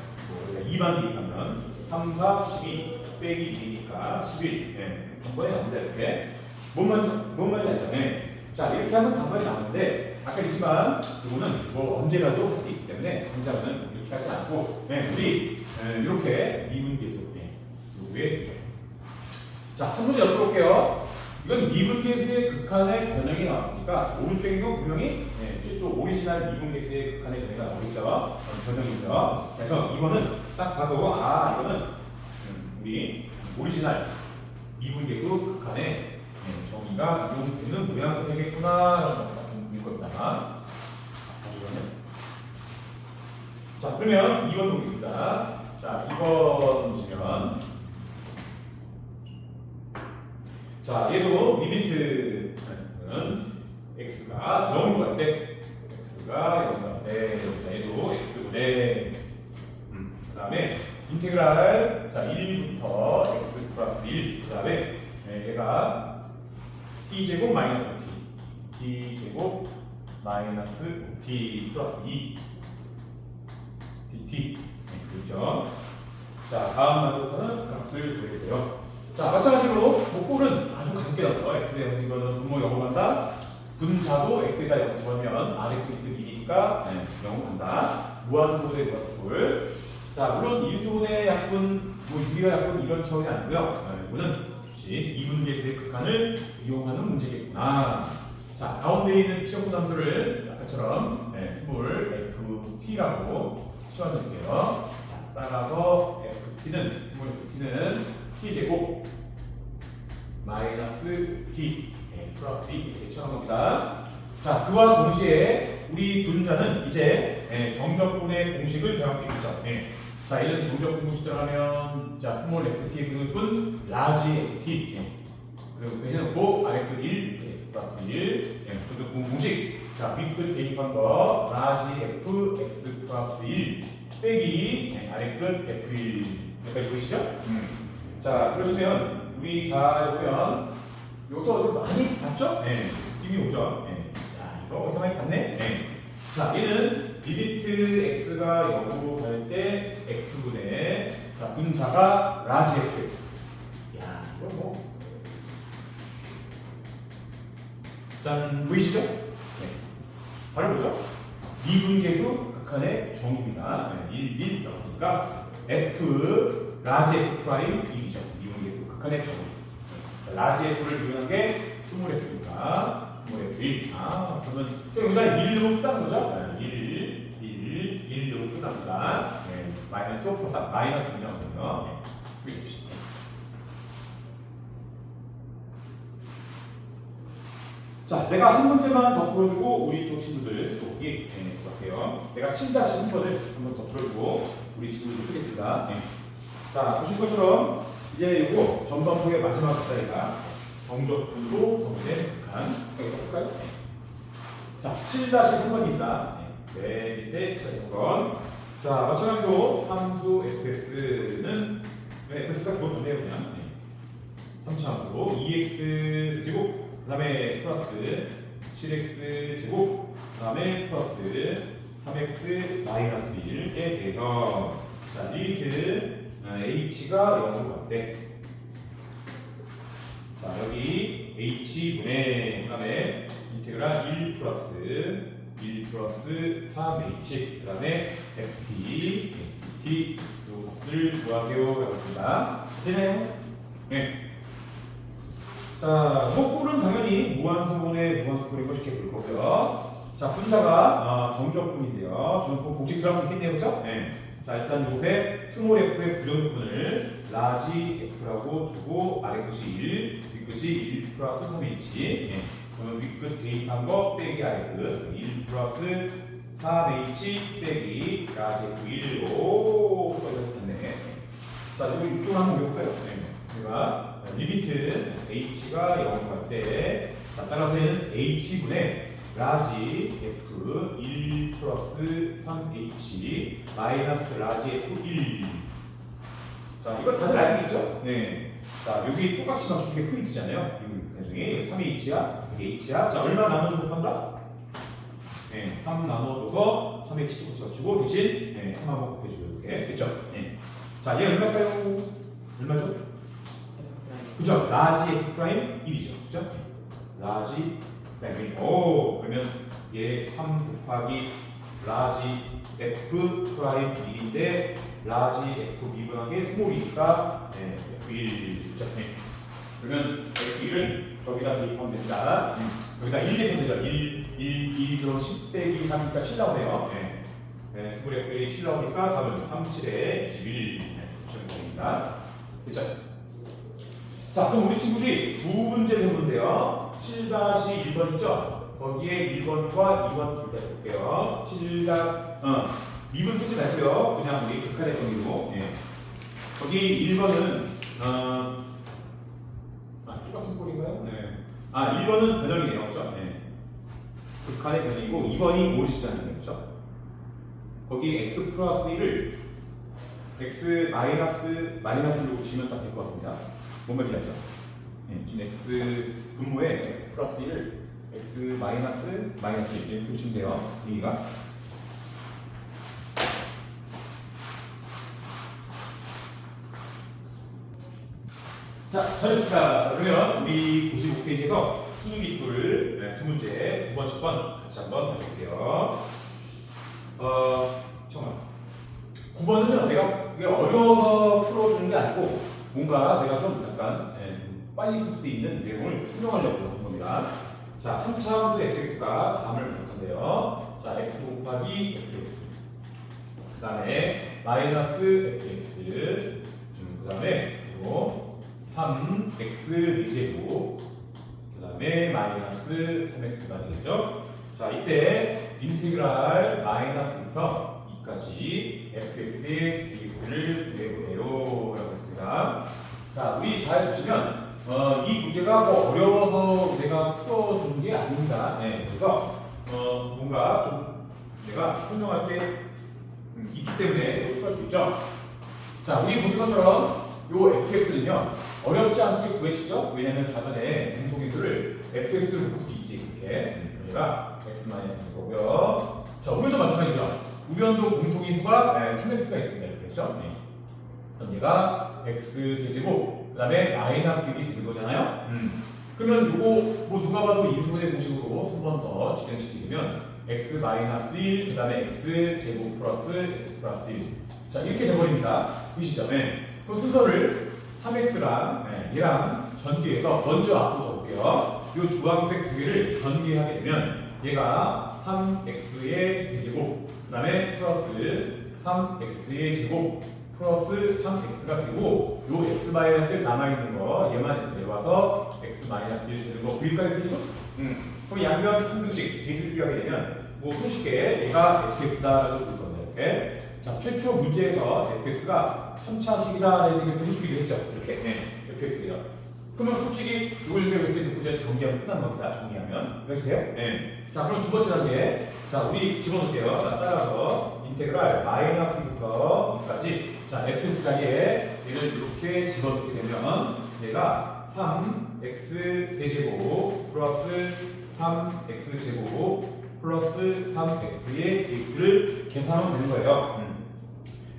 2만 대입하면 3, 4, 12 빼기 2니까 11. 단번에 나옵니다. 이렇게. 뭔 말인지 알죠? 자, 이렇게 하면 단번에 나오는데 아까 했지만 이거는 뭐 언제라도 할 수 있기 때문에 당장은 이렇게 하지 않고 우리 이렇게 미분계수 요게 되죠. 자, 한 문제 엿볼게요. 이건 미분계수의 극한의 변형이 나왔으니까 오른쪽에 건 분명히 최초 오리지널 미분계수의 극한의 변형이 나오겠죠. 변형이죠. 그래서 이거는 딱 봐도 이거는 우리 오리지널 미분계수 극한의 정의가 이용되는 모양이 되겠구나라는 걸 겁니다. 자, 그러면 2번 보겠습니다. 자, 2번 보시면 자, 얘도 리미트는 x가 0으로 갈 때 x가 0으로 갈 때 자, 얘도 x분의 그 다음에 인테그랄 자 1부터 x 플러스 1 그 다음에 얘가 t제곱 마이너스 t t제곱 마이너스 t 플러스 2 dt 그렇죠. 자, 다음 만족하는 값을 구해주세요. 자, 마찬가지로 목골은 아주 가볍게 나오죠. x에 0 집어넣으면 분모 0으로 간다. 분자도 x에다 0 집어넣으면 아래 끝이 2니까 0으로 간다. 무한소대 무한소홀. 자, 물론 인수분해 약분, 유리화 약분 이런 차원이 아니고요. 이거는 역시 이분계수의 극한을 이용하는 문제겠구나. 자, 가운데 있는 피정분 함수를 아까처럼 스몰 ft라고 씌워드릴게요. 자, 따라서 ft는 스몰 ft는 t제곱 마이너스 t 플러스 2 이렇게 칠한 겁니다. 자, 그와 동시에 우리 분자는 이제 정적분의 공식을 정할 수 있죠. 자, 이런 정적분 공식 정하면 자, 스몰 ft의 근육분 라지 ft 그리고 해놓고 아래끝 1 x 플러스 1 정적분 공식 자, 윗끝 대입한 거 라지 f x 플러스 1 빼기 아래끝 f1 여기까지 보이시죠? 자, 그러시면 우리 잘 보면 요것도 좀 많이 봤죠? 느낌이 오죠? 자, 이거 어디서 많이 봤네? 자, 얘는 리미트 x가 0으로 갈 때 x분의 자, 분자가 라지 fx. 야, 이거 뭐 짠, 보이시죠? 바로 보죠? 미분계수 극한의 정의입니다. 1 나왔으니까 f 라지 f 프라임 1이죠. 미분계수 극한의 정의. 라지 f를 미분한 게 스몰 f니까 스몰 f1. 그러면 여기다 1로 끝나는 거죠? 1로 끝납니다. 마이너스 5 플러스 마이너스 2 나오거든요. 자, 내가 한 문제만 더 풀어주고 우리 또 친구들 또 보기 볼게요. 내가 7-1번을 한번 더 풀어주고 우리 친구들 풀겠습니다. 자, 보실 것처럼 이제 이거 전반부의 마지막 자리가 정적분으로 정된 극한. 여기 볼까요? 자, 7-3번입니다. 밑에 7-3번. 자, 마찬가지로 함수 fx는 fx가 주어졌네요, 그냥. 3차함수로 2x 제곱 그 다음에 플러스 7x 제곱 그 다음에 플러스 3x 마이너스 1에 대해서 자, 리미트 h가 0으로 갈 때 자, 여기 h분의 그다음에 인테그랄 1 플러스 3h 그다음에 ft 를 구하세요라고 했습니다. 되나요? 네. 자, 속골은 당연히 무한수분의 무한수분이고 쉽게 볼 거고요. 자, 분자가 정적분인데요. 저는 꼭 공식 들어갈 수 있겠네요, 그렇죠? 네. 자, 일단 요새 스몰 f의 부정적분을 라지 f라고 두고 아래 끝이 1, 위 끝이 1 플러스 3h. 네. 저는 윗끝 대입한 거 빼기 아래 끝 1 플러스 3h 빼기 라지 f1로 써졌네. 자, 이거 이쪽으로 한번 외울까요? 네. 제가 리미트 h가 0 갈 때, 따라서 얘는 h분의 라지 f 1 플러스 3h 마이너스 라지 f1. 자, 이거 다들 알고 있죠? 네. 자, 여기 똑같이 맞추는 게 포인트잖아요. 이 나중에 3h야, 이게 h야. 자, 얼마 나눠주고 판다? 네, 3 나눠줘서 3h 똑같이 맞추고 대신 3하고 곱해주고 이렇게. 됐죠? 네. 자, 얘 얼마일까요? 얼마죠? 그죠? 라지 f 프라임 1이죠. 그죠? 라지 프라임 1. 오, 그러면 얘 3 곱하기 라지 f 프라임 1인데 라지 f 미분하게 스몰이니까 f1. 그죠? 네. 그러면 f1을 여기다 대입하면 됩니다. 여기다 1 대입하면 되죠. 1 들어오면 10 빼기 3이니까 7 나오네요. 스몰 f1이 7 나오니까 답은 37에 21. 됩니다. 그죠? 자, 그럼 우리 친구들이 두 문제를 해보는데요. 7-1번 있죠? 거기에 1번과 2번 둘 다 해볼게요. 2분 쓰지 말고요. 그냥 우리 극한의 정의로. 거기 1번은 똑같은 꼴인가요? 네. 1번은 변형이네요. 그렇죠? 극한의 변형이고 2번이 오리지널이네요. 그렇죠? 거기 x 플러스 1을 x 마이너스로 보시면 딱 될 것 같습니다. 뭔 말인지 알죠? 지금 x 분모에 x 플러스 1을 x 마이너스 1 이렇게 보시면 돼요. 여기가. 자, 잘했습니다. 그러면 우리 95페이지에서 수능기출 두 문제, 9번, 10번 같이 한번 해볼게요. 잠깐만. 9번은요, 내가 이게 어려워서 풀어주는 게 아니고 뭔가 내가 좀 약간 좀 빨리 풀 수 있는 내용을 설명하려고 하는 겁니다. 자, 3차 함수 fx가 다음을 부족한데요. 자, x 곱하기 fx 그 다음에 마이너스 fx 그 다음에 그리고 3x 4제곱 그 다음에 마이너스 3x가 되겠죠. 자, 이때 인테그랄 마이너스부터 까지 fx의 dx를 내보세요 라고 했습니다. 자, 우리 잘 보시면 이 문제가 뭐 어려워서 내가 풀어주는 게 아닙니다. 그래서 뭔가 좀 내가 설명할 게 있기 때문에 풀어줄 수 있죠. 자, 우리 보신 것처럼 요 fx는요 어렵지 않게 구해지죠. 왜냐하면 좌변에 공통인수를 fx를 볼 수 있지. 이렇게 그러니까 x-인 거고요. 자, 우변도 마찬가지죠. 우변도 공통인수가 3x가 있습니다. 이렇게 했죠. 그럼 얘가 x 세제곱 그 다음에 마이너스 1이 되는 거잖아요. 그러면 요거 뭐 누가 봐도 인수분해 공식으로 한 번 더 진행시키면 x 마이너스 1 그 다음에 x 제곱 플러스 x 플러스 1. 자, 이렇게 돼버립니다. 보이시죠? 그럼 순서를 3x랑 얘랑 전개해서 먼저 앞으로 적을게요. 요 주황색 두 개를 전개하게 되면 얘가 3x의 세제곱 그 다음에 플러스 3x의 제곱 플러스 3x가 되고 요 x-1 남아있는 거 얘만 내려와서 x-1 되는 거 보일까요? 그죠? 그럼 양변 한등식 대입을 비하게 되면 뭐 손쉽게 얘가 fx다라고 볼 건데 이렇게. 자, 최초 문제에서 fx가 3차식이다라는 얘기를 해주기도 했죠. 이렇게 fx예요. 그러면 솔직히 이걸 이렇게 놓고 이제 정리하면 끝난 겁니다. 정리하면 그러세요? 자, 그럼 두 번째 단계. 자, 우리 집어넣을게요. 자, 따라서 인테그랄 마이너스부터 여기까지. 자, fx 자리에 얘를 이렇게 집어넣게 되면 얘가 3x 세제곱 플러스 3x 제곱 플러스 3x의 dx를 계산하면 되는 거예요.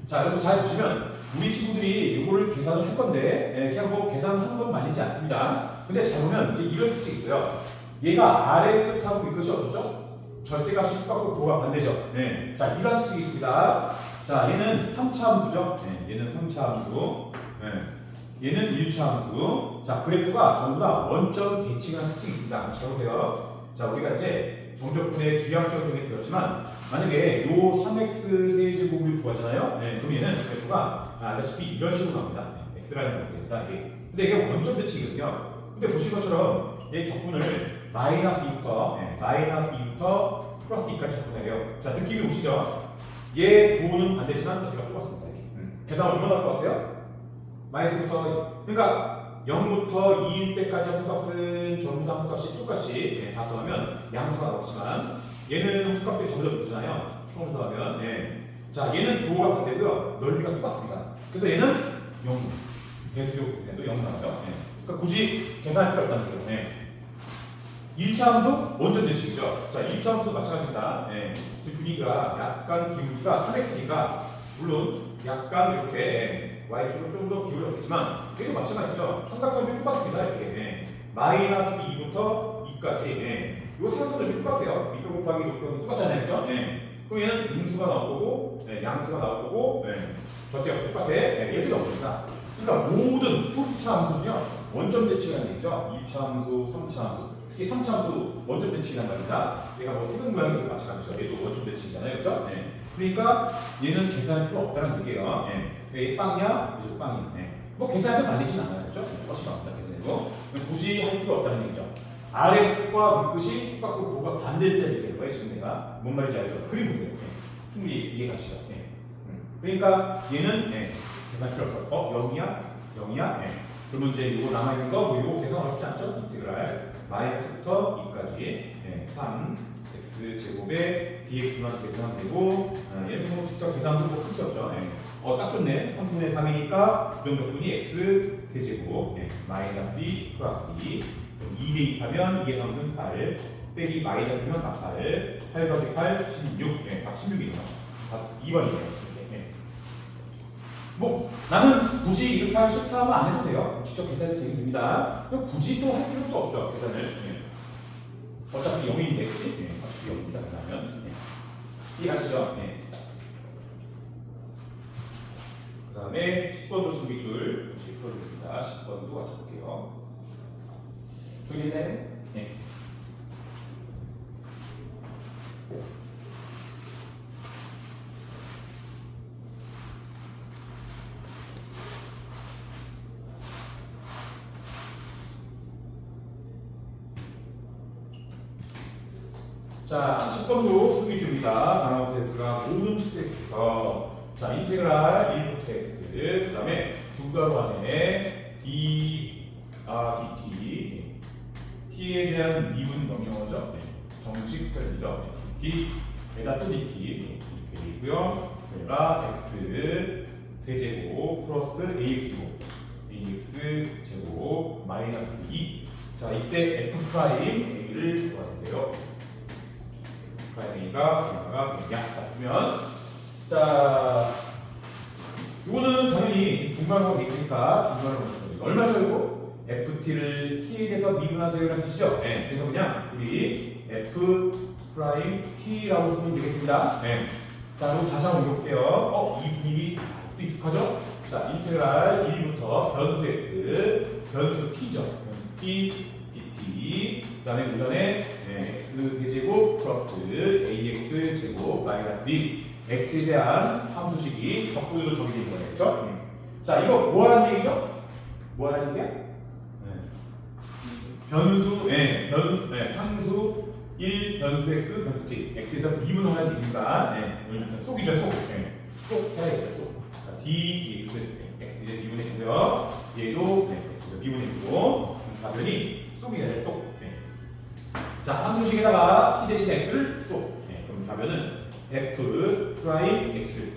자, 여러분 잘 보시면 우리 친구들이 이거를 계산을 할 건데 그냥 뭐 계산하는 건 말리지 않습니다. 근데 잘 보면 이제 이런 특징이 있어요. 얘가 아래 끝하고 위 끝이 어떻죠? 절대값이 똑같고 부호가 반대죠. 네. 자, 이런 특징이 있습니다. 자, 얘는 3차 함수죠. 네. 얘는 3차 함수. 네. 얘는 1차 함수. 자, 그래프가 전부 다 원점 대칭하는 특징이 있습니다. 잘 보세요. 자, 우리가 이제 정적분의 기하학적인 배웠지만 만약에 요 3x 세제곱을 구하잖아요. 네. 그럼 얘는 그래프가 알다시피 이런 식으로 나옵니다. 네. x라는 겁니다. 근데 이게 원점 대칭이거든요. 근데 보신 것처럼 얘 적분을 마이너스 2부터 플러스 2까지 적분해요. 자, 느낌이 오시죠? 얘 부호는 반대지만 저기가 똑같습니다. 계산 얼마나 할 것 같아요? 마이너스부터, 그러니까 0부터 2일 때까지 함수값은 전부 다 함수값이 똑같이 다 더하면 양수가 나오지만 얘는 함수값들이 점점 늦잖아요. 총 더하면. 자, 얘는 부호가 반대고요. 넓이가 똑같습니다. 그래서 얘는 0. 배수도 0 나오죠. 그러니까 굳이 계산할 필요 없다는 거예요. 1차 함수 원점 대칭이죠. 자, 2차 함수도 마찬가지입니다. 지금 분위기가 약간 기울기가 3x니까 물론 약간 이렇게 y축으로 좀 더 기울였겠지만 얘도 마찬가지죠. 삼각형이 똑같습니다. 이렇게 마이너스 2부터 2까지 요 삼각형이 똑같아요. 밑에 곱하기 높이 똑같잖아요. 그죠? 그럼 얘는 음수가 나올 거고 양수가 나올 거고 절대값 똑같아. 얘도 나옵니다. 그러니까 모든 홀수차 함수는요 원점 대칭이라는 얘기죠. 1차 함수, 3차 함수, 특히 3차 함수 원점 대칭이란 말입니다. 얘가 뭐 태극 모양이 마찬가지죠. 얘도 원점 대칭이잖아요, 그렇죠? 그러니까 얘는 계산할 필요 없다는 얘기예요. 얘 빵이야, 얘도 빵이야. 뭐 계산해도 말리진 않아요, 그렇죠? 훨씬 나옵니다. 계산해도 굳이 할 필요 없다는 얘기죠. 아래 끝과 위 끝이 똑같고 부호가 반대될 얘기예요. 지금 내가 뭔 말인지 알죠? 그림 보세요. 충분히 이해가시죠? 그러니까 얘는 계산 필요 없어. 0이야? 그러면 이제 이거 남아있는 거, 뭐 이거 계산 어렵지 않죠? 인테그랄 마이너스부터 2까지 3x 제곱에 dx만 계산하면 되고 얘는 뭐 직접 계산도 뭐 끝이 없죠. 딱 좋네. 3분의 3이니까 부정적분이 x 세제곱 마이너스 2 플러스 2 2 대입하면 2의 3은 8 빼기 마이너스면 막 8 8 더하기 8 16 답 16이죠. 답 2번이에요. 뭐 나는 굳이 이렇게 하기 싫다 하면 안 해도 돼요. 직접 계산해도 됩니다. 굳이 또 할 필요도 없죠. 계산을. 어차피 0인데, 그치? 어차피 0입니다. 그러면 이해가시죠? 그 다음에 10번도 수비줄 10번입니다. 10번도 같이 볼게요. 저기 있나요? 자, 10번도 수비주입니다. 단어 x가 모든 x부터 자, 인테그랄 1부터 x 그 다음에 중괄호 안에 t에 대한 미분 명령어죠. 정식 편이죠. d에다 또 dt 이렇게 되고요. 얘가 x 세제곱 플러스 ax 제곱 마이너스 2. 자, 이때 f 프라임 a를 구하면 돼요. A가 약 같으면 자 이거는 당연히 중괄호가 있으니까 중괄호가 얼마죠 이거? ft를 t에 대해서 미분하세요라는 뜻이죠. 그래서 그냥 우리 f 프라임 t라고 쓰면 되겠습니다. 자 그럼 다시 한번 옮겨볼게요. 이 분위기 또 익숙하죠? 자 인테그랄 1부터 변수 x 변수 t죠. t dt 그 다음에 이전에 x 세제곱 플러스 ax 제곱 마이너스 2 x에 대한 함수식이 적분으로 정의되는 거겠죠? 자 이거 뭐 하는 얘기죠? 뭐 하는 얘기야? 변수, 상수 1 변수 x 변수 t x에서 미분하는 얘기니까 속이죠 속. 속 해야겠죠 속. 자, d dx x에 미분해주고요. 얘도 x에서 미분해주고 좌변이 속이잖아요 속. 자, 함수식에다가 t 대신 x를 쏙. 그럼 좌변은 f 프라임 x.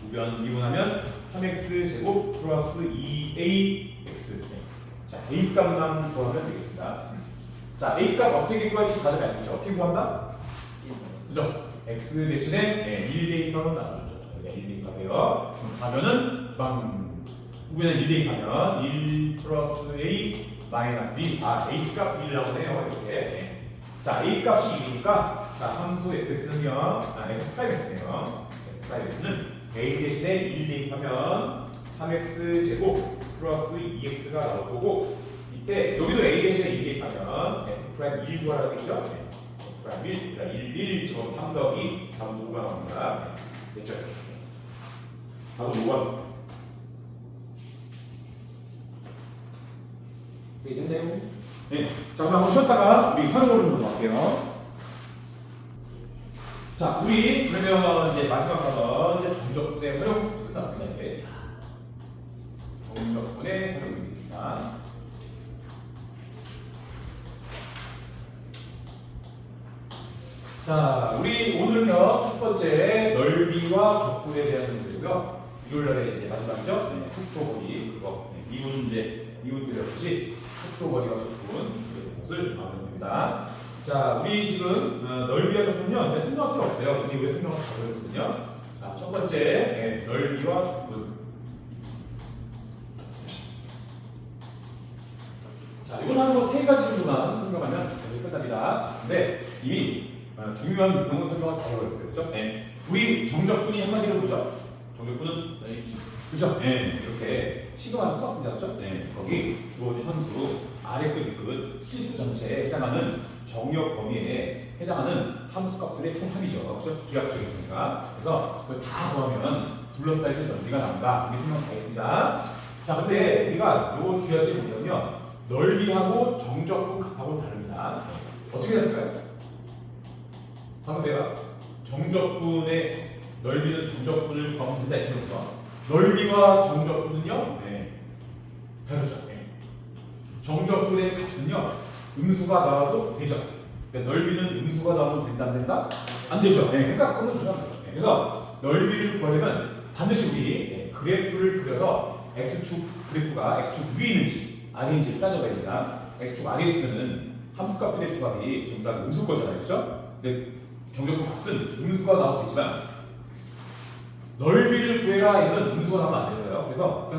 우변 미분하면 3x 제곱 플러스 2ax. 자, a 값만 구하면 되겠습니다. 자, a 값 어떻게 구할지 다들 알겠죠? 어떻게 구한다? 그죠? x 대신에 1 대입하면 나눠줬죠. 1 대입하세요. 그럼 좌변은 빵. 우변은 1 대입하면 1 플러스 A 마이너스 2. A 값 1 나오네요. 이렇게. 자, A 값이 2니까 자, 함수 fx는요. f'(x네요. f'(x는 A 대신에 1 대입하면 3x 제곱 플러스 2x가 나올 거고 이때 여기도 A 대신에 2 대입하면 f'1 구하라고 했죠? f'1 그러니까 1 제곱 3 더하기 4분 5가 나옵니다. 됐죠? 4분 5가 네, 됐네요. 네. 자, 그럼 한번 쉬었다가 우리 활용으로 좀 넘어갈게요. 자, 우리 그러면 이제 마지막 단어 이제 정적분의 활용 끝났습니다. 이제 정적분의 활용이 되겠습니다. 자, 우리 오늘은요 첫 번째 넓이와 적분에 대한 문제고요. 일요일날에 이제 마지막이죠. 네, 속도거리 그거 미분 드렸듯이 속도거리와 적분 것을 마무리됩니다. 자, 우리 지금 넓이와 적분은요 설명할 게 없어요. 근데 왜 설명을 가져왔거든요. 자, 첫 번째 넓이와 적분. 자, 이건 한 거 세 가지 정도만 설명하면 끝납니다. 근데 이미 중요한 경우 설명을 다 해버렸어요. 그렇죠? 네. 우리 정적분이 한마디로 보죠. 정적분은 넓이. 그렇죠? 네. 이렇게 시도하는 똑같습니다. 그렇죠? 네. 거기 주어진 함수 아래 끝, 끝 실수 전체에 해당하는 정역 범위에 해당하는 함수 값들의 총합이죠. 그렇죠? 기하학적이니까. 그래서 그걸 다 더하면 둘러싸여진 넓이가 나온다. 이게 설명 다 있습니다. 자, 근데 우리가 요거 주의하지 못하면요. 넓이하고 정적분 값하고는 다릅니다. 어떻게 될까요? 방금 내가 정적분의 넓이는 정적분을 구하면 된다 이렇게 해서 넓이와 정적분은요, 네, 다르죠. 네. 정적분의 값은요, 음수가 나와도 되죠. 그러니까 넓이는 음수가 나오면 된다, 안 된다? 안 되죠. 네, 그러니까 그건 중요합니다. 네. 그래서 넓이를 구하려면 반드시 우리 그래프를 그려서 x축 그래프가 x축 위에 있는지 아래 있는지 따져봐야 됩니다. x축 아래에 있으면은 함수값들의 조각이 전부 다 음수 거잖아요, 그렇죠? 근데 정적분 값은 음수가 나와도 되지만 넓이를 구해라 이건 음수가 나오면 안 되고요. 그래서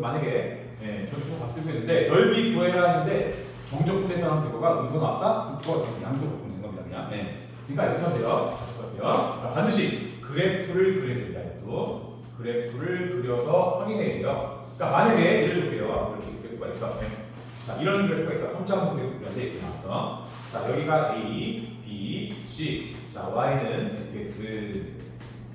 만약에 정적분 값을 구했는데 넓이 구해라 했는데 정적분에서 한 결과가 음수가 나왔다? 그거 양수로 바꾸면 되는 겁니다. 그냥. 네. 그러니까 이렇게 하면 돼요. 다시 할게요. 반드시 그래프를 그려야 됩니다. 또 그래프를 그려서 확인해야 돼요. 그러니까 만약에 예를 들게요. 이렇게 그래프가 있어. 네. 자, 이런 그래프가 있어. 3차원성 그래프인데 이렇게 나왔어. 자, 여기가 A, B, C. 자, Y는 X.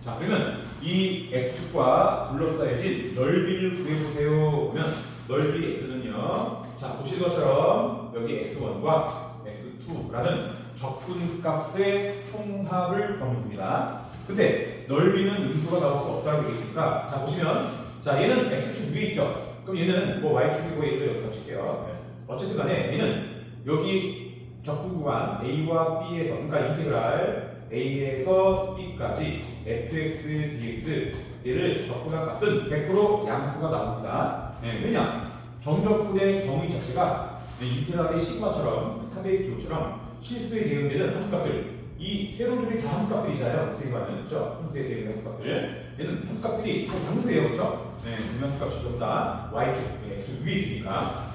자, 그러면 이 X축과 둘러싸여진 넓이를 구해보세요. 그러면 넓이 X는요. 자, 보시는 것처럼 여기 X1과 X2라는 적분값의 총합을 구하면 됩니다. 근데 넓이는 음수가 나올 수 없다고 얘기했으니까 자, 보시면 자, 얘는 X축 위에 있죠. 그럼 얘는 뭐 Y축이고 얘도 여기 겹칠게요. 어쨌든 간에 얘는 여기 적분 구간 A와 B에서 그러니까 인테그랄 A에서 B까지 fx dx 얘를 적분한 값은 100% 양수가 나옵니다. 네, 왜냐? 정적분의 정의 자체가 인테그랄의 시그마처럼 탑의 기호처럼 실수에 대응되는 함수값들 이 세로 줄이 다 함수값들이잖아요. 세관은 그렇죠? 함수에 대응되는 함수값들 얘는 함수값들이 다 양수예요. 그렇죠? 네, 함수값이 전부 다 y축, x축 위에 있으니까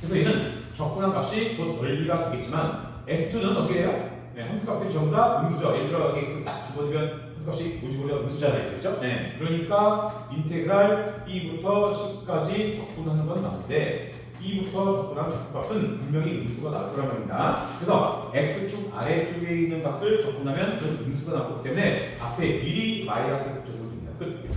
그래서 얘는 적분한 값이 곧 넓이가 되겠지만 S2는 어떻게 해요? 네, 함수값들이 전부 다 음수죠. 예를 들어 x 딱 집어넣으면 함수값이 오지보면 음수잖아요. 그렇죠? 네, 그러니까 인테그랄 b부터 c까지 적분하는 건 맞는데 b부터 적분한 적분값은 분명히 음수가 나올 거란 말입니다. 그래서 x축 아래쪽에 있는 값을 적분하면 그 음수가 나올 거기 때문에 앞에 미리 마이너스를 붙여줘도 됩니다. 끝.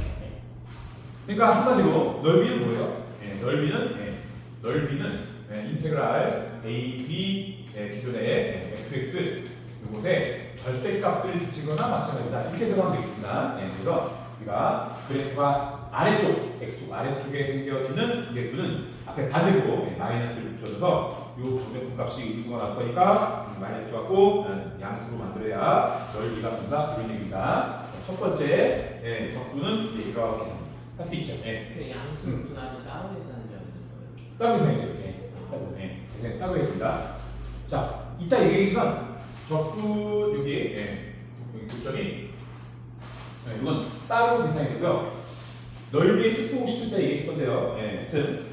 그러니까 한마디로 넓이는 뭐예요? 네, 넓이는 인테그랄 a, b 기존의 fx 이곳에 절대값을 붙이거나 마찬가지다. 이렇게 생각하면 되겠습니다. 그래서 우리가 그래프가 아래쪽 x축 아래쪽에 생겨지는 그래프는 앞에 반대로 마이너스를 붙여줘서 이 정적분 값이 음수가 나올 거니까 마이너스 갖고 양수로 만들어야 넓이가 된다. 그런 얘기입니다. 첫 번째 적분은 이렇게 할 수 있죠. 그 양수 음수는 따로 계산하는 거예요? 따로 계산이죠. 이렇게 따로 계산입니다. 자, 이따 얘기했지만 적분 여기 교점이 네, 이건 따로 계산이 되고요. 넓이의 특수 공식도 얘기할 건데요. 네, 하여튼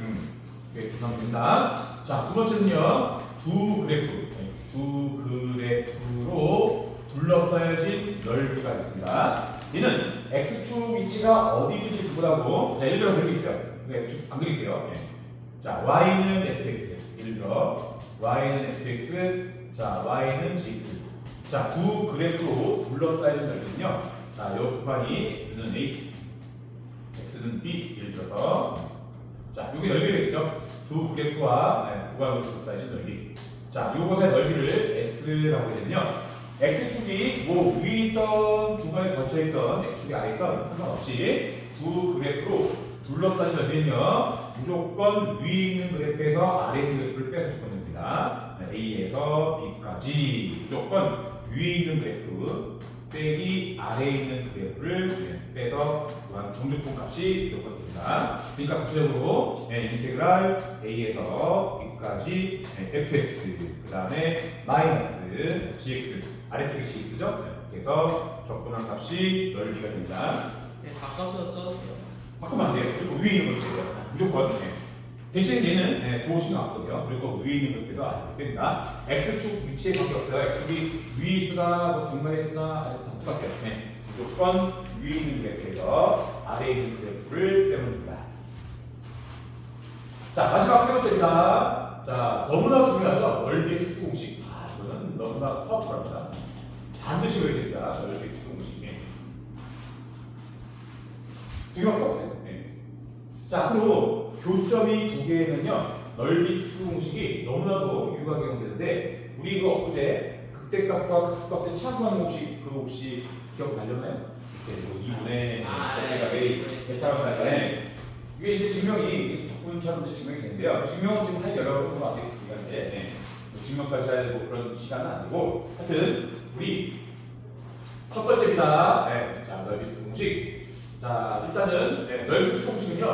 이게 구성된다. 자, 두 번째는요. 두 그래프, 두 그래프로 둘러싸여진 넓이가 있습니다. 얘는 x축 위치가 어디든지 구분하고, 예를 들어 그렇게 있어요. x축 안 그릴게요. 네. 자, y는 fx. 예를 들어 y는 fx, 자, y는 gx. 자, 두 그래프로 둘러싸여진 넓이는요. 자, 이 구간이 x는 a, x는 b. 예를 들어서 자, 여기 넓이가 있죠. 두 그래프와 구간으로 둘러싸여진 넓이. 자, 요것의 넓이를 s라고 하면요. x축이 뭐 위에 있던 중간에 거쳐 있던 x축이 아래 있던 상관없이 두 그래프로 둘러싸인 넓이는요. 무조건 위에 있는 그래프에서 아래 있는 그래프를 빼서 됩니다. A에서 B까지 무조건 위에 있는 그래프 빼기 아래에 있는 그래프를 빼서 정적분 값이 무조건 됩니다. 그러니까 구체적으로 인테그랄 A에서 B까지 fx 그 다음에 마이너스 gx 아래쪽이 gx죠? 그래서 적분한 값이 넓이가 됩니다. 네, 바꿔서 써도 돼요. 바꾸면 안 돼요. 무조건 위에 있는 걸 써요. 무조건. 대신 얘는 부호식 나왔거든요. 무조건 위에 있는 걸 빼서 아래로 뺍니다. x축 위치에 관계없어요. x축이 위에 있으나 뭐 중간에 있으나 아래에서 다 똑같아요. 무조건 위에 있는 그래프에서 아래에 있는 그래프를 빼면 됩니다. 자, 마지막 세 번째입니다. 자, 너무나 중요하죠. 넓이의 특수 공식. 이거는 너무나 파워풀합니다. 반드시 외워야 됩니다. 넓이의 특수 공식. 두 개밖에 없어요. 자, 앞으로 교점이 두 개는요, 넓이 특수 공식이 너무나도 유효하게 적용되는데, 우리 이거 엊그제 극대값과 극소값의 차구하는 공식, 그 혹시 기억나려나요? 이렇게 뭐 2분의 절대값의 베타가 나니까 이게 이제 증명이 적분처럼 이제 증명이 되는데요. 증명은 지금 할 여러분도 아직 기간인데, 증명까지 할 뭐 그런 시간은 아니고, 하여튼 우리 첫 번째입니다. 자, 넓이 특수 공식. 자, 일단은 넓이 특수 공식은요,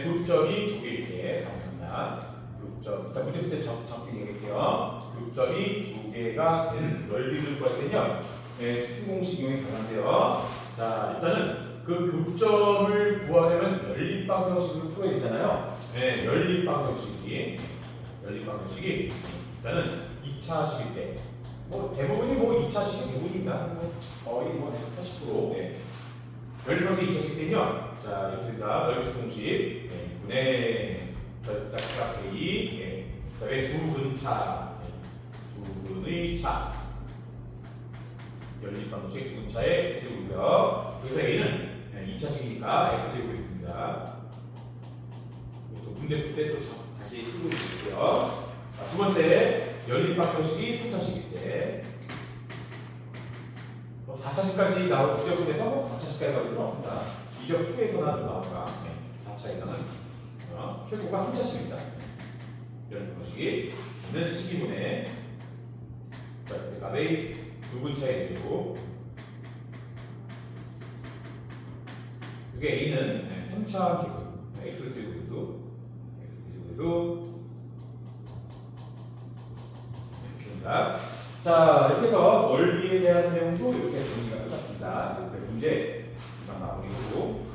교점이 두 개 이렇게 가능합니다. 교점, 일단 문제 적게 얘기할게요. 교점이 두 개가 되는 넓이를 구할 때는요, 특수 공식 이용이 가능한데요. 자, 일단은 그 교점을 구하려면 연립방 형식으로 풀어야 되잖아요. 연립방 형식이 일단은 2차식일 때, 뭐 대부분이 뭐 2차식이 대부분입니다. 거의 뭐 80%. 연립방식 2차식 때는요. 자, 이렇게 됩니다. 넓이 특수 공식 2분의 절대값 A, 그다음에 두분차, 두분의 차. 연립방식 두분차의 세제곱이고요. 그래서 A는 2차식이니까 X제곱이 있습니다. 또 문제 풀 때 또 다시 쓰고 있을게요. 두 번째, 연립방 형식이 3차식일 때 4차식까지 나올 지역분에서 4차식까지 나올 필요 없습니다. 이적 2에서나 좀 나오니까 4차에서는 최고가 3차식입니다. 연립방 형식이 있는 식이분의 값의 두분차의 제곱. 이게 A는 3차 계수, X제곱에서 자, 이렇게 해서 넓이에 대한 내용도 이렇게 정리가 끝났습니다. 이렇게 문제 이만 마무리하고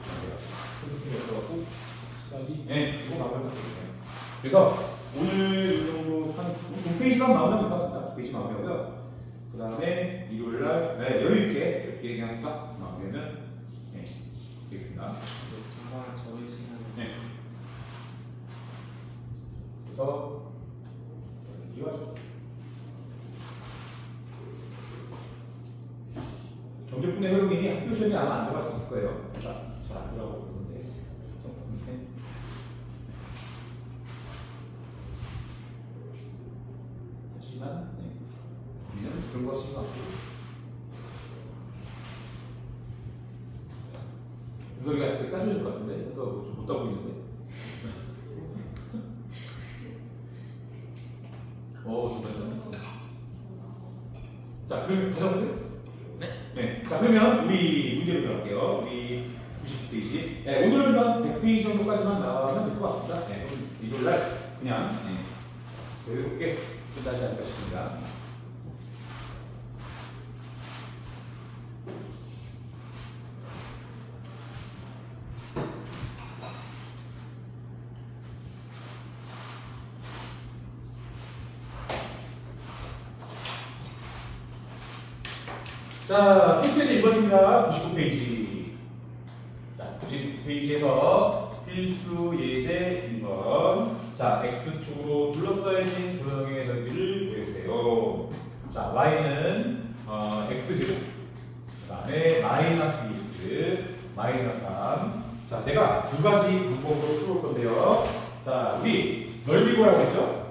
시간이 이거 마무리하겠습니다. 그래서 오늘 이 정도 한 2페이지만 마무리하면 될 것 같습니다. 2페이지 마무리하고요. 그 다음에 일요일 날 여유 있게 좀 얘기하는 수가 마무리하면 되겠습니다. 잠깐 저희 시간에 그래서 이와죠. 정적분의 활용이 학교 시험이 아마 안 들어갈 수 있을 거예요. 잘안 들어가고 있는데. 하지만 우리는 그런 거 신경 안 쓰고. 은솔이가 이렇게 따져야 될 것 같은데, 그래서 좀 못 따고 있는데. 정말. 자, 그럼 가져왔어요? 네. 자, 그러면 우리 문제로 들어갈게요. 우리 90페이지. 오늘은 한 100페이지 정도까지만 나가면 될 것 같습니다. 오늘 일요일 날 그냥 여유롭게 끝나지 않을까 싶습니다. 자, 필수 예제 1번입니다. 99페이지. 자, 99페이지에서 필수 예제 1번. 자, X축으로 둘러싸여진 도형의 넓이를 구해주세요. 자, Y는 X제곱. 그 다음에 마이너스 2X, 마이너스 3. 자, 내가 두 가지 방법으로 풀어볼 건데요. 자, 우리 넓이 구하라고 했죠?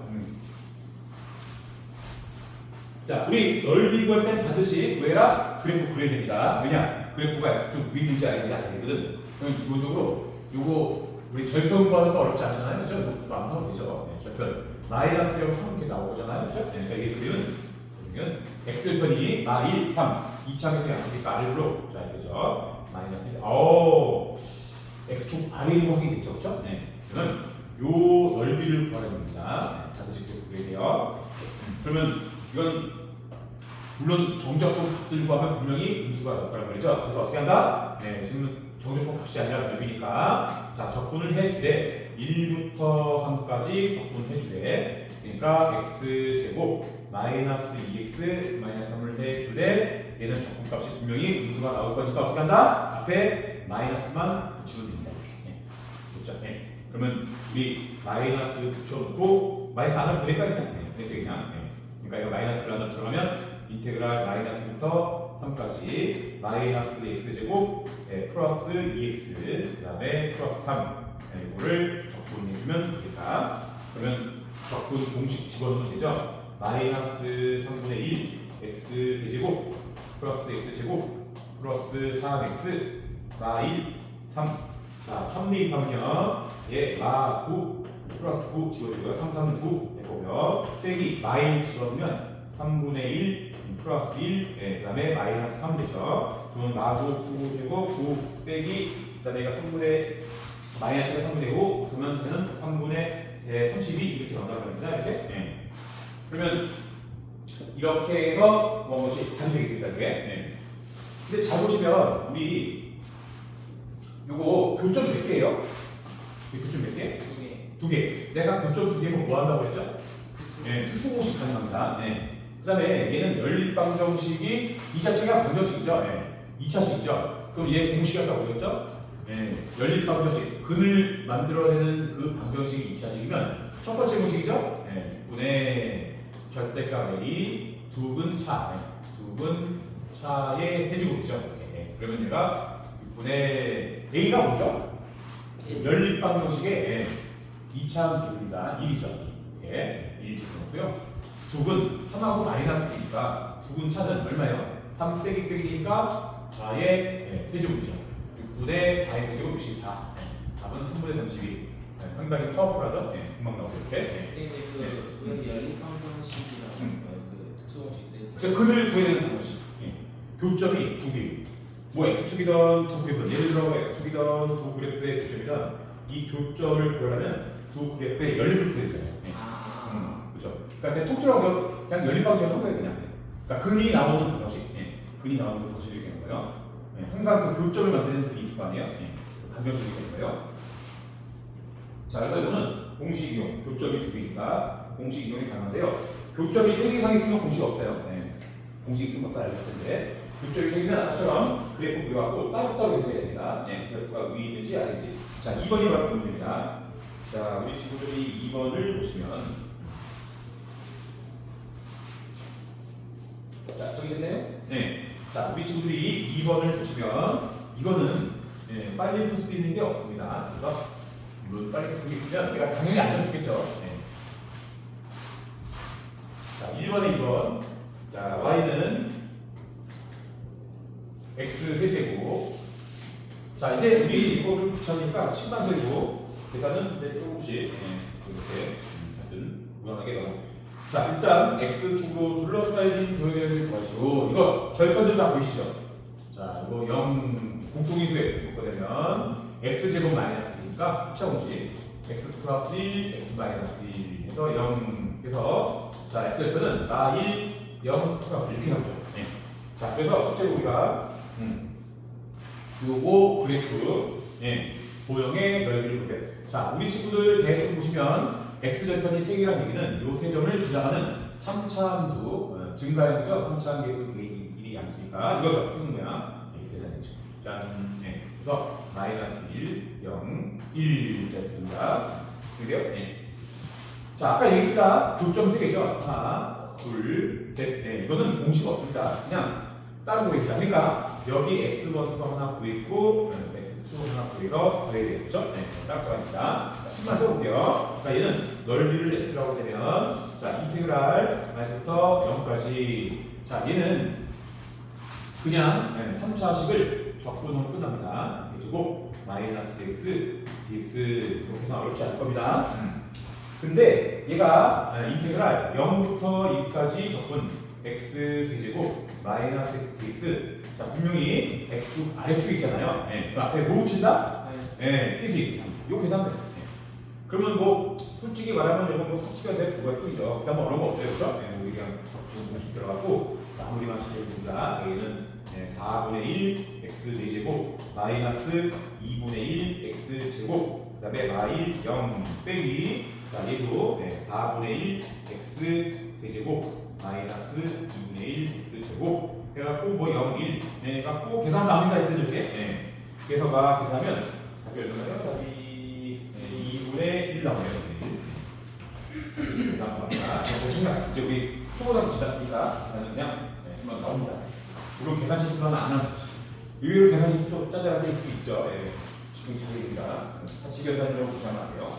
자, 우리 넓이 구할 땐 반드시 뭐해라? 그래프 그려야 됩니다. 왜냐? 그래프가 X축 위인지 아닌지 알아야 되거든. 그럼 기본적으로 요거 우리 절편 구하는 거 어렵지 않잖아요. 그죠? 이거 암산하면 되죠. 네, 절편. 마이너스 0, 3 이렇게 나오잖아요. 그죠? 네, 그러니까 이게 그리는 X절편이 마 1, 3. 이차함에서 양수니까 아래로 자, 이거죠. 마이너스 1. X축 아래로 하게 됐죠. 그죠? 네. 그러면 요 넓이를 구하는 겁니다. 네, 반드시 그래야 돼요. 그러면 이건 물론 정적분 값을 구하면 분명히 분수가 나올 거란 말이죠. 그래서 어떻게 한다? 네, 지금 정적분 값이 아니라 넓이니까 자, 적분을 해주되 1부터 3까지 적분해주되 그러니까 x제곱 마이너스 2x 마이너스 3을 해주되 얘는 적분 값이 분명히 분수가 나올 거니까 어떻게 한다? 앞에 마이너스만 붙이면 됩니다. 이렇게. 그렇죠? 네. 그러면 우리 마이너스 붙여놓고 마이너스 안을 보낼까요? 네, 그냥. 네. 그러니까 이거 마이너스를 안으로 들어가면 인테그랄 마이너스부터 3까지 마이너스 x제곱 플러스 2x 그 다음에 플러스 3 이거를 적분해주면 되겠다. 그러면 적분 공식 집어넣으면 되죠. 마이너스 3분의 1 x세제곱 플러스 x제곱 플러스 3x 마 1 3 자, 3대입하면 마 9 플러스 9 지워주고요. 3, 3, 9 해보면 빼기 마인 집어넣으면 3분의 1 플러스 1 그 다음에 마이너스 3 되죠. 그러면 마9 9 제곱 9 빼기 그 다음에 얘가 3분의 마이너스가 3분의 5 그러면 얘는 3분의 32 이렇게 나온다고 합니다. 이렇게. 네. 그러면 이렇게 해서 뭐것이 답이 되겠습니다. 이게. 네. 근데 잘 보시면 우리 요거 교점 몇 개예요? 교점 몇 개? 두 개. 내가 교점 두 개면 뭐 한다고 했죠? 네, 특수공식 가능합니다. 네. 그 다음에 얘는 연립방정식이 이 자체가 방정식이죠. 네. 2차식이죠. 그럼 얘 공식이었다고 그랬죠? 네. 연립방정식 근을 만들어내는 그 방정식이 2차식이면 첫 번째 공식이죠? 네. 6분의 절대값 A 두근 차. 네. 두근 차의 세제곱이죠. 네. 그러면 얘가 6분의 A가 뭐죠? 연립방정식의 2차 기술입니다. 1이죠. 이렇게 1 집어넣고요. 두근 3하고 마이너스 2니까 두근 차는 얼마예요? 3 빼기 빼기니까 4의 세제곱이죠. 6분의 4의 세제곱 몇이 4. 답은 3분의 32. 상당히 파워풀하죠? 금방 나오죠. 이렇게. 근데 연립방정식이라고 그 특수공식 쓰일 때 그래서 근을 구해야 되는 방식. 교점이 두 개. 뭐 x축이든 두 그래프, 예를 들어 x축이든 두 그래프의 교점이든 이 교점을 구하려면 두 그래프의 연립을 구해야 되잖아요. 그렇죠. 그러니까 그냥 통틀어서 그냥 연립방식을 통과해야 그냥. 그러니까 근이 나오는 방식, 근이 나오는 방식이 이렇게 되는 거예요. 항상 그 교점을 만드는 근이 있을 거 아니에요. 방정식이 되는 거예요. 자, 그래서 이거는 공식 이용, 교점이 두 개니까 공식 이용이 가능한데요. 교점이 세 개 이상 있으면 공식 없어요. 공식 있으면 벌써 알렸을 텐데. 교점이 생기면 아까처럼 그래프 그려갖고 따로따로 해석해야 됩니다. 그래프가 위에 있는지 아래 있는지. 자, 2번이 바로 보면 됩니다. 자, 우리 친구들이 2번을 보시면 자, 저기 됐네요? 네. 자, 우리 친구들이 2번을 보시면 이거는 빨리 풀 수 있는 게 없습니다. 그래서 물론 빨리 풀 수 있으면 내가 당연히 알려줬겠죠. 자, 1번에 2번. 자, y는 x 세제곱. 자, 이제 우리 이거를 붙여니까 신방되고 계산은 이제 조금씩 이렇게 다들 무난하게 가고. 자, 일단 x축으로 둘러싸여진 도형을 구하시고 이거 절편들 다 보이시죠? 자, 이거 0 공통인수 x 묶어내면 x제곱 마이너스 1이니까 합차공식 x 플러스 1, x 마이너스 1 해서 0 해서 자, x절편은 나 1, 0 플러스 이렇게 나오죠. 자, 그래서 첫째로 우리가 요거 그래프 도형의 넓이를 보세요. 자, 우리 친구들 대충 보시면 x절편이 3개라는 얘기는 요 세 점을 지나가는 3차 함수 증가의 거죠. 3차 함계수 1이 이 양수니까 이거죠. 푸는 모양. 이렇게 되죠. 짠. 네. 그래서 마이너스 1, 0, 1 이렇게 됩니다. 그래요? 네. 자, 아까 얘기했다. 교점 3개죠. 하나, 둘, 셋. 네. 이거는 공식 없습니다. 그냥 다른 거입니다. 그러니까 여기 S1도 하나 구해주고 S2 하나 구해서 더해야 되겠죠? 네. 딱 들어갑니다. 10만 써볼게요. 자, 얘는 넓이를 S라고 되면 자, 인테그랄 S부터 0까지. 자, 얘는 그냥 3차식을 적분하면 끝납니다. 그리고 마이너스 x dx 이렇게 해서 어렵지 않을 겁니다. 근데 얘가 인테그랄 0부터 2까지 적분 x 세제곱 마이너스 x dx. 자, 분명히 x축 아래축에 있잖아요. 네. 그 앞에 뭐 붙인다? 네, 1기 계산. 요 계산돼. 네. 그러면 뭐 솔직히 말하면 이건 뭐 사치가 될 그거 뿐이죠. 그다음 뭐 어려운 거 없어요, 그렇죠? 네, 뭐 그냥 적분 공식 들어갔고 마무리만 잘 해줍니다. 여기는 4분의 1 x 4제곱 마이너스 2분의 1 x 제곱 그 다음에 마일 0 빼기 자 얘도 4분의 1 x 세제곱 마이너스 2분의 1 x 제곱 해갖고 뭐 0, 1 해갖고 계산 나옵니다 했더니 이렇게 그래서가 계산하면 답이 얼마나요? 답이 2분의 1 나오네요. 계산합니다. 보시면 이제 우리 초보자도 지났으니까 계산은 그냥 한번 나옵니다. 물론 계산 실수는 안 하죠. 의외로 계산 실수도 짜잘하게 할 수 있죠. 예. 집중 잘 됩니다. 사치 계산이라고 보시면 안 돼요.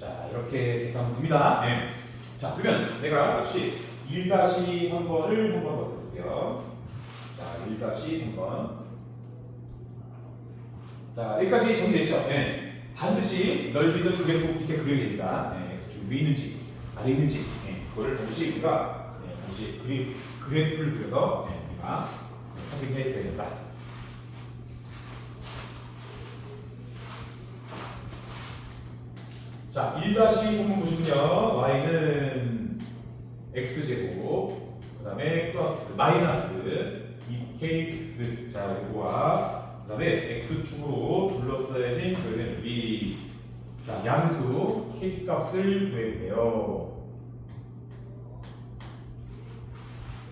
자, 이렇게 계산하면 됩니다. 예. 자, 그러면 내가 역시 1-3번을 한 번 더 볼게요. 자, 1-3번. 자, 여기까지 정리됐죠? 예. 반드시 넓이는 그래프 이렇게 그려야 됩니다. 예. X축 위에 있는지, 아래 있는지, 예. 그거를 동시에 우리가 동시에 그래프를 그려서 우리가 확인해 줘야 된다. 자, 1-3번 보시면요. y는 x제곱, 그 다음에 플러스, 마이너스 2kx. 자, 이거와 그 다음에 x축으로 둘러싸여진 교된 넓이. 자, 양수 k 값을 구해보세요.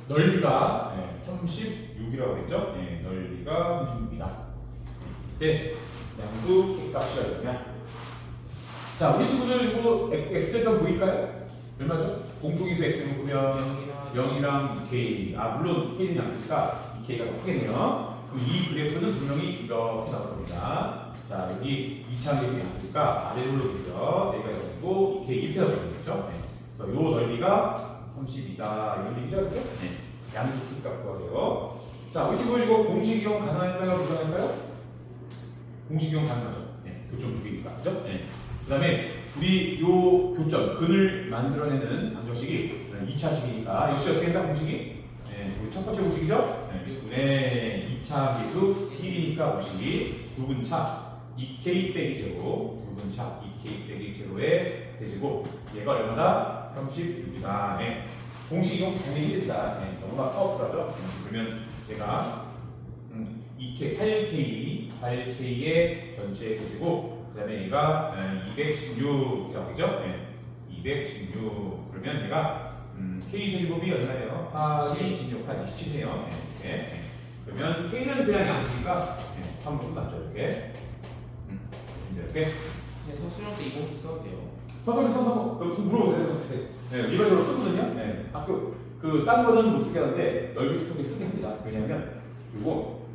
넓이가 36이라고 그랬죠? 네, 넓이가 36이다. 이때 양수 k 값이 얼마냐? 자, 우리 친구들 이거 x제곱 보일까요? 얼마죠? 공통이수 x는 보면 0이랑 2k. 물론 k는 양수니까 2k가 더 크겠네요. 그럼 이 그래프는 분명히 이렇게 나올 겁니다. 자, 여기 2차 계수 양수니까 아래로 보죠. 여기가 되고 2k 이렇게 나올 거겠죠? 네. 그래서 요 넓이가 32다. 이런 얘기죠? 이렇게? 네. 양수 값 구하세요. 자, 우리 친구 이거 공식 이용 가능할까요? 불가능할까요? 공식 이용 가능하죠. 네. 교점 두 개니까. 그죠? 네. 그 다음에 우리 요 교점, 근을 만들어내는 방정식이 2차식이니까 역시 어떻게 된다 공식이? 네. 우리 첫 번째 공식이죠? 네. 2차 계수 1이니까 공식이 굵은 차 2k 빼기 제곱, 굵은 차 2k 빼기 제로의 세제곱. 얘가 얼마다? 36이다. 네. 공식 이용 당연히 됩니다. 네. 너무나 파워풀하죠? 그러면 제가 2k, 8k의 전체 세제곱, 그 다음에 얘가 216이라고 하죠? 네. 216. 그러면 얘가 k 세제곱이 얼마예요? 8, 26, 8, 27이네요. 네. 네. 그러면 k는 그냥 양수니까 3분 맞죠? 이렇게. 이렇게. 네, 서술형 때 이거 혹시 써도 돼요? 서술이 써서 물어보세요. 네, 일반적으로 쓰거든요. 네. 학교 딴 거는 못 쓰게 하는데 넓이 투성이 쓰게 합니다. 왜냐하면 이거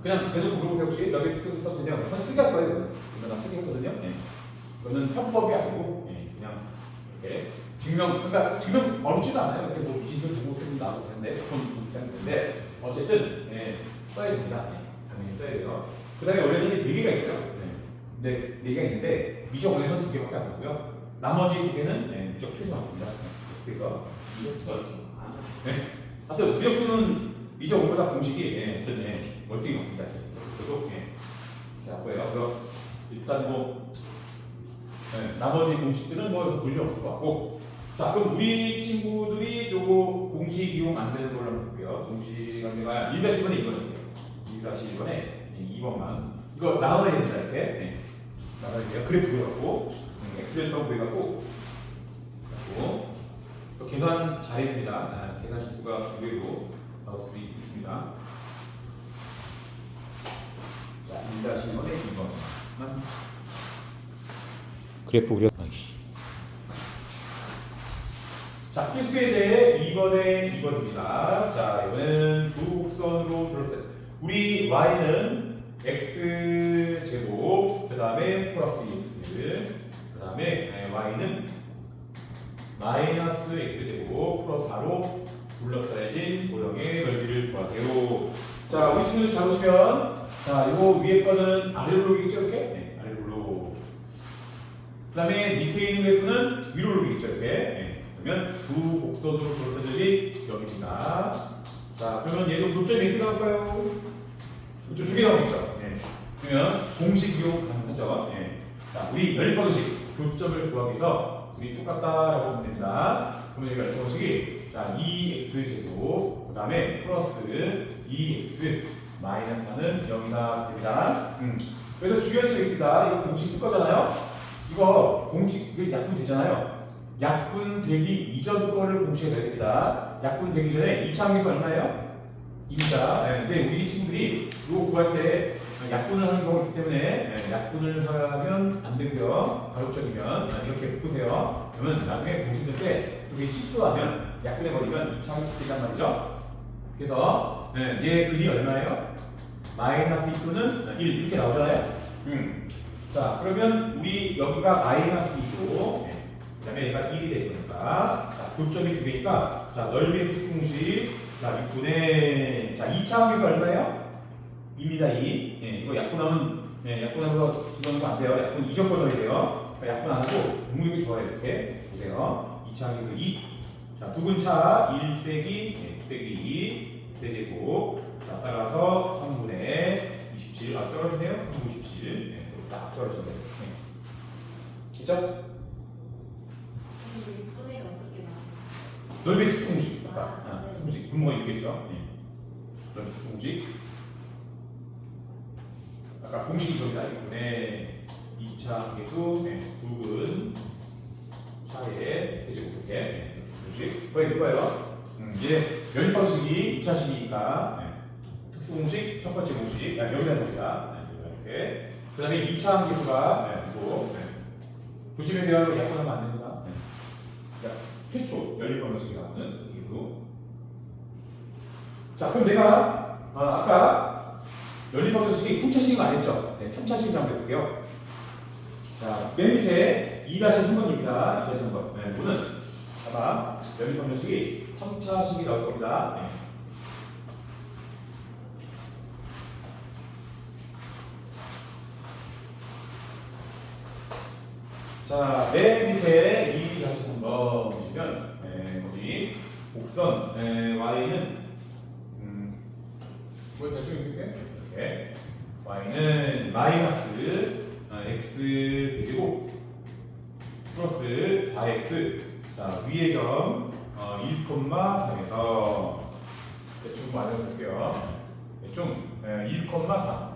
그냥 대놓고 물어보세요. 혹시 넓이 투성이 써도 되냐? 저는 쓰게 할 거예요. 이거 나 쓰게 했거든요. 네. 이거는 편법이 아니고 그냥 이렇게 그러니까 증명 어렵지도 않아요. 이렇게 뭐 20을 정도 나와도 되는데 조금 비싼데 어쨌든 써야 됩니다. 당연히 써야 돼요. 그 다음에 원래는 이게 4개가 있어요. 근데 4개가 있는데 미적 원에서는 2개밖에 안 나고요. 나머지 2개는 미적 최소 나옵니다. 그래서 미적수가 이렇게 하여튼 미적수는 미적 원보다 공식이 멀티가 없습니다. 그래도 잡고요. 그래서 일단 뭐 나머지 공식들은 뭐 여기서 분리 없을 것 같고. 자, 그럼 우리 친구들이 저거 공식 이용 안 되는 걸로 한번 볼게요. 공식 안 되면 1-1번에 이거는요. 1-1번에 2번만 이거 나눠야 된다 이렇게. 나눠야 돼요. 그래프 구해갖고 x를 또 구해갖고 또 계산 계산 잘해줍니다. 계산 실수가 의외로 나올 수도 있습니다. 자, 1-1번에 2번. 그래프 우려. 자, 필수 예제 2번에 2번입니다. 자, 이번에는 두 곡선으로 들었어요. 우리 y는 x 제곱, 그 다음에 플러스 2x, 그 다음에 y는 마이너스 x 제곱 플러스 4로 둘러싸여진 도형의 넓이를 구하세요. 자, 우리 친구들 잘 보시면, 자, 이거 위에 거는 아래로 오르겠죠, 이렇게? 네, 아래로. 그 다음에 밑에 있는 그래프는 위로 오르겠죠, 이렇게? 네. 그러면 두 곡선으로 둘러싸여진 여기입니다. 자, 그러면 얘도 교점이 몇 개 나올까요? 교점 2개 나오겠죠? 네. 그러면 공식 이용 가능하죠? 네. 자, 우리 연립방식 교점을 구하기 위해서 둘이 똑같다라고 보면 됩니다. 그러면 여기 연립방식이 자, 2x 제곱, 그 다음에 플러스 2x 마이너스 4는 0이다 됩니다. 그래서 주연식 있습니다. 이거 공식 쓸 거잖아요? 이거 공식, 이거 약분 되잖아요? 약분 되기 이전 거를 공식에 넣어야 됩니다. 약분 되기 전에 2차 함수 얼마예요? 2입니다. 네, 근데 우리 친구들이 이거 구할 때 약분을 하는 경우가 있기 때문에 약분을 하면 안 되고요. 가급적이면 이렇게 묶으세요. 그러면 나중에 공식 될 때 여기 실수하면 약분해버리면 2차 함수 된단 말이죠. 그래서 얘 근이 얼마예요? 마이너스 2는 1 이렇게 나오잖아요. 자, 그러면 우리 여기가 마이너스 2고 그 다음에 얘가 1이 될 거니까 자, 교점이 2개니까 자, 넓이의 특수공식 자, 6분의 자, 2차 함수 얼마예요? 2입니다. 2. 예, 이거 약분하면 약분하면서 집어넣는 거 안 돼요. 약분 이전 거 넣어야 돼요. 그러니까 약분 안 하고 공식이 좋아요. 이렇게 보세요. 2차 함수 2. 자, 두 분차 1 빼기 2 대제곱 자, 따라서 3분의 27 떨어지네요. 3분의 27 네, 딱 떨어지네요. 네. 됐죠? 넓이 특수공식 아까 특수공식 분모가 있겠죠? 네. 넓이 특수공식 아까 공식이 이겁니다. 6분의 2차 계수 네, 2분 차의 대제곱 이렇게 공식 뭐에 넣을 거예요? 이제 연립방식이 2차식이니까 네. 특수공식 첫 번째 공식 여기다 넣습니다. 이렇게 그 다음에 2차 함계수가 조심해야 돼요. 약분하면 안 됩니다. 자, 최초 연립방식이 나오는 기수. 자, 그럼 내가 아까 연립방식이 3차식이 아니었죠? 네, 3차식을 한번 해볼게요. 자, 맨 밑에 2-3번입니다. 2-3번. 네, 이거는 아마 연립방식이 3차식이 나올 겁니다. 네. 자, 맨 밑에 2-3번 보시면 거기 곡선 y는 뭐 대충 이렇게 y는 마이너스 x 세제곱 플러스 4x 자, 위의 점 1,3에서 대충 맞아볼게요. 대충 1,3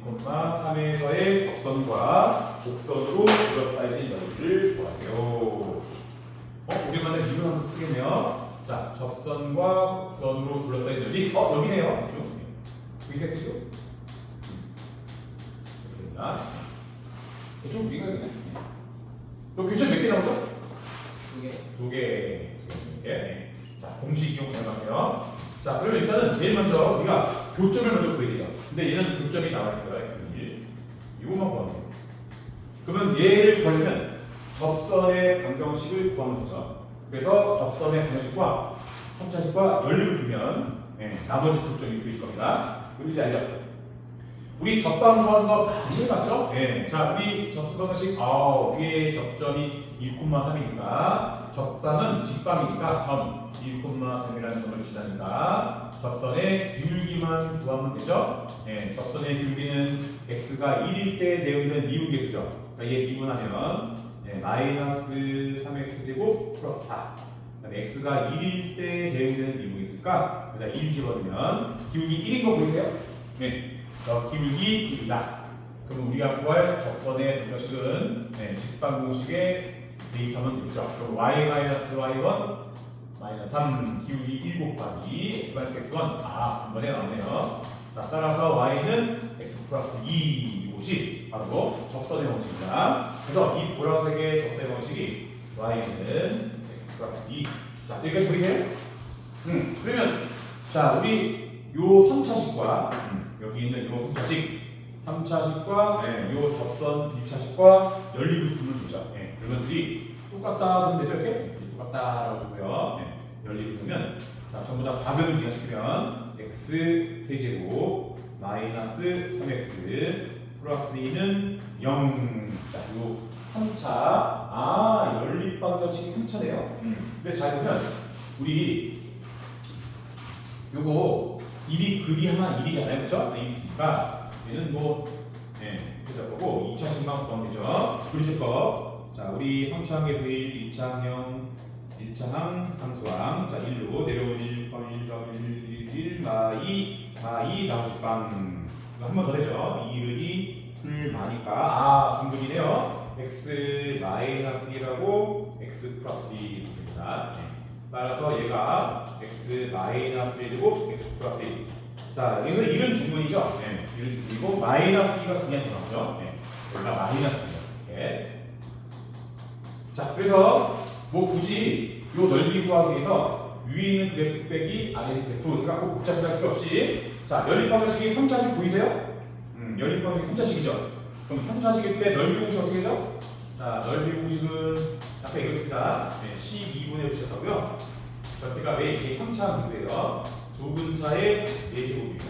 1,3에서의 접선과 곡선으로 둘러싸여진 넓이를 구하세요. 우리만의 기분 한번 쓰겠네요. 자, 접선과 곡선으로 둘러싸인 넓이. 여기네요. 대충. 여기 됐죠? 이렇게 됩니다. 대충 우리가 여기네. 또 교점 몇 개 나오죠? 2개. 2개. 자, 공식 이용 가능하고요. 자, 그러면 일단은 제일 먼저 우리가 교점을 먼저 구해야 되죠. 근데 얘는 교점이 나와 있어요. x1. 이것만 구하면 돼요. 그러면 얘를 구하려면 접선의 방정식을 구하면 되죠. 그래서 접선의 방정식과 3차식과 연립을 풀면 나머지 교점이 구해질 겁니다. 무슨 알죠? 우리 접방 구하는 거 많이 해봤죠? 자, 우리 접선 방정식 위에 접점이 1,3이니까 접방은 직방이니까 점 1,3이라는 점을 지나니까 접선의 기울기만 구하면 되죠? 접선의 기울기는 x가 1일 때 내어있는 미분계수죠. 그러니까 얘 미분하면 마이너스 3x 제곱 플러스 4 그다음에 x가 1일 때 내어있는 미분계수니까 여기다 1 집어넣으면 기울기 1인 거 보이세요? 기울기 1이다. 그럼 우리가 구할 접선의 방정식은 직방 공식에 대입하면 되죠. 그럼 y-y1 마이너스 3 기울기 1 곱하기 x 마이너스 x1 한 번에 나오네요. 자, 따라서 y는 x 플러스 2 이곳이 바로 접선의 방식입니다. 그래서 이 보라색의 접선의 방식이 y는 x 플러스 2. 자, 여기까지 보이세요? 그러면 자, 우리 요 3차식과 여기 있는 요 3차식과 요 접선 B차식과 연립을 보죠. 그런 것들이 똑같다 하면 되죠, 이렇게? 똑같다라고 주고요. 연립을 보면 자, 전부 다 가변을 이해하시면 x 세제곱 마이너스 3x 플러스 2는 0. 자, 요 3차 연립 방정식이 3차네요. 근데 잘 보면 우리 요거 입이 급이 하나 1이잖아요, 그렇죠? 입이 있으니까 얘는 뭐 그럴 거고 2차식만 구하면 되죠. 그러실 거. 자, 우리 3차항에서 1, 2차항 1차항 상수항. 자, 1로 내려온 1, 2 나오실 빵. 한 번 더 되죠. 2를 2, 풀 마니까 중분이네요. x 마이너스 1하고 x 플러스 2 됩니다. 따라서 얘가 x 마이너스 1이고 x 플러스 1. 자, 여기서 1은 중분이죠. 1은 중분이고 마이너스 2가 그냥 나오죠. 여기가 마이너스 2. 이렇게. 자, 그래서 뭐 굳이 요 넓이 구하기 위해서 위에 있는 그래프 빼기 아래 있는 그래프 그러니까 꼭 복잡할 필요 없이 자, 연립 방정식이 3차식 보이세요? 연립 방정식이 3차식이죠. 그럼 3차식일 때 넓이 공식 어떻게 되죠? 자, 넓이 공식은 아까 얘기했습니다. 12분의 붙였다고요. 절대가 왜 이게 3차 문제예요? 두 분차의 4제곱입니다.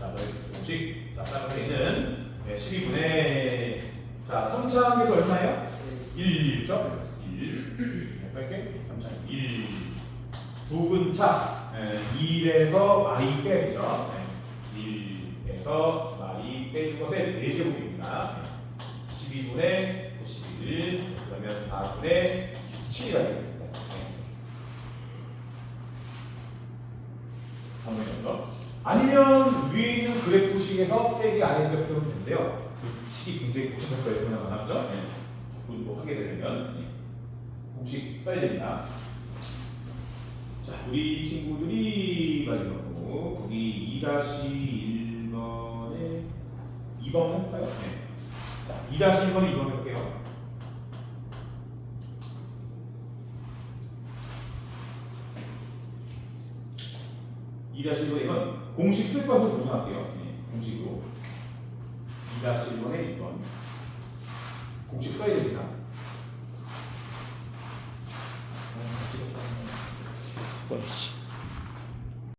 자, 넓이 공식. 자, 따라서 얘는 12분의 자, 3차항에서 얼마예요? 1죠? 1. 이렇게 3차 1. 두 분차 1에서 y 빼야죠. 1에서 y 빼준 것의 4제곱입니다. 12분의 91 그러면 4분의 7이라 되겠습니다. 아니면 위에 있는 그래프식에서 빼기 아래 그래프로 되는데요. 그 식이 굉장히 복잡할 거예요. 그냥 하죠. 또 하게 되면 공식 써야 됩니다. 자, 우리 친구들이 마지막으로 거기 2-1번에 2번 해볼까요? 자, 2-1번에 2번 해볼게요. (2-1번이면) 공식 쓸 것을 도전할게요. 공식으로 2-1번에 2번 공식 써야 됩니다. 뻔했지.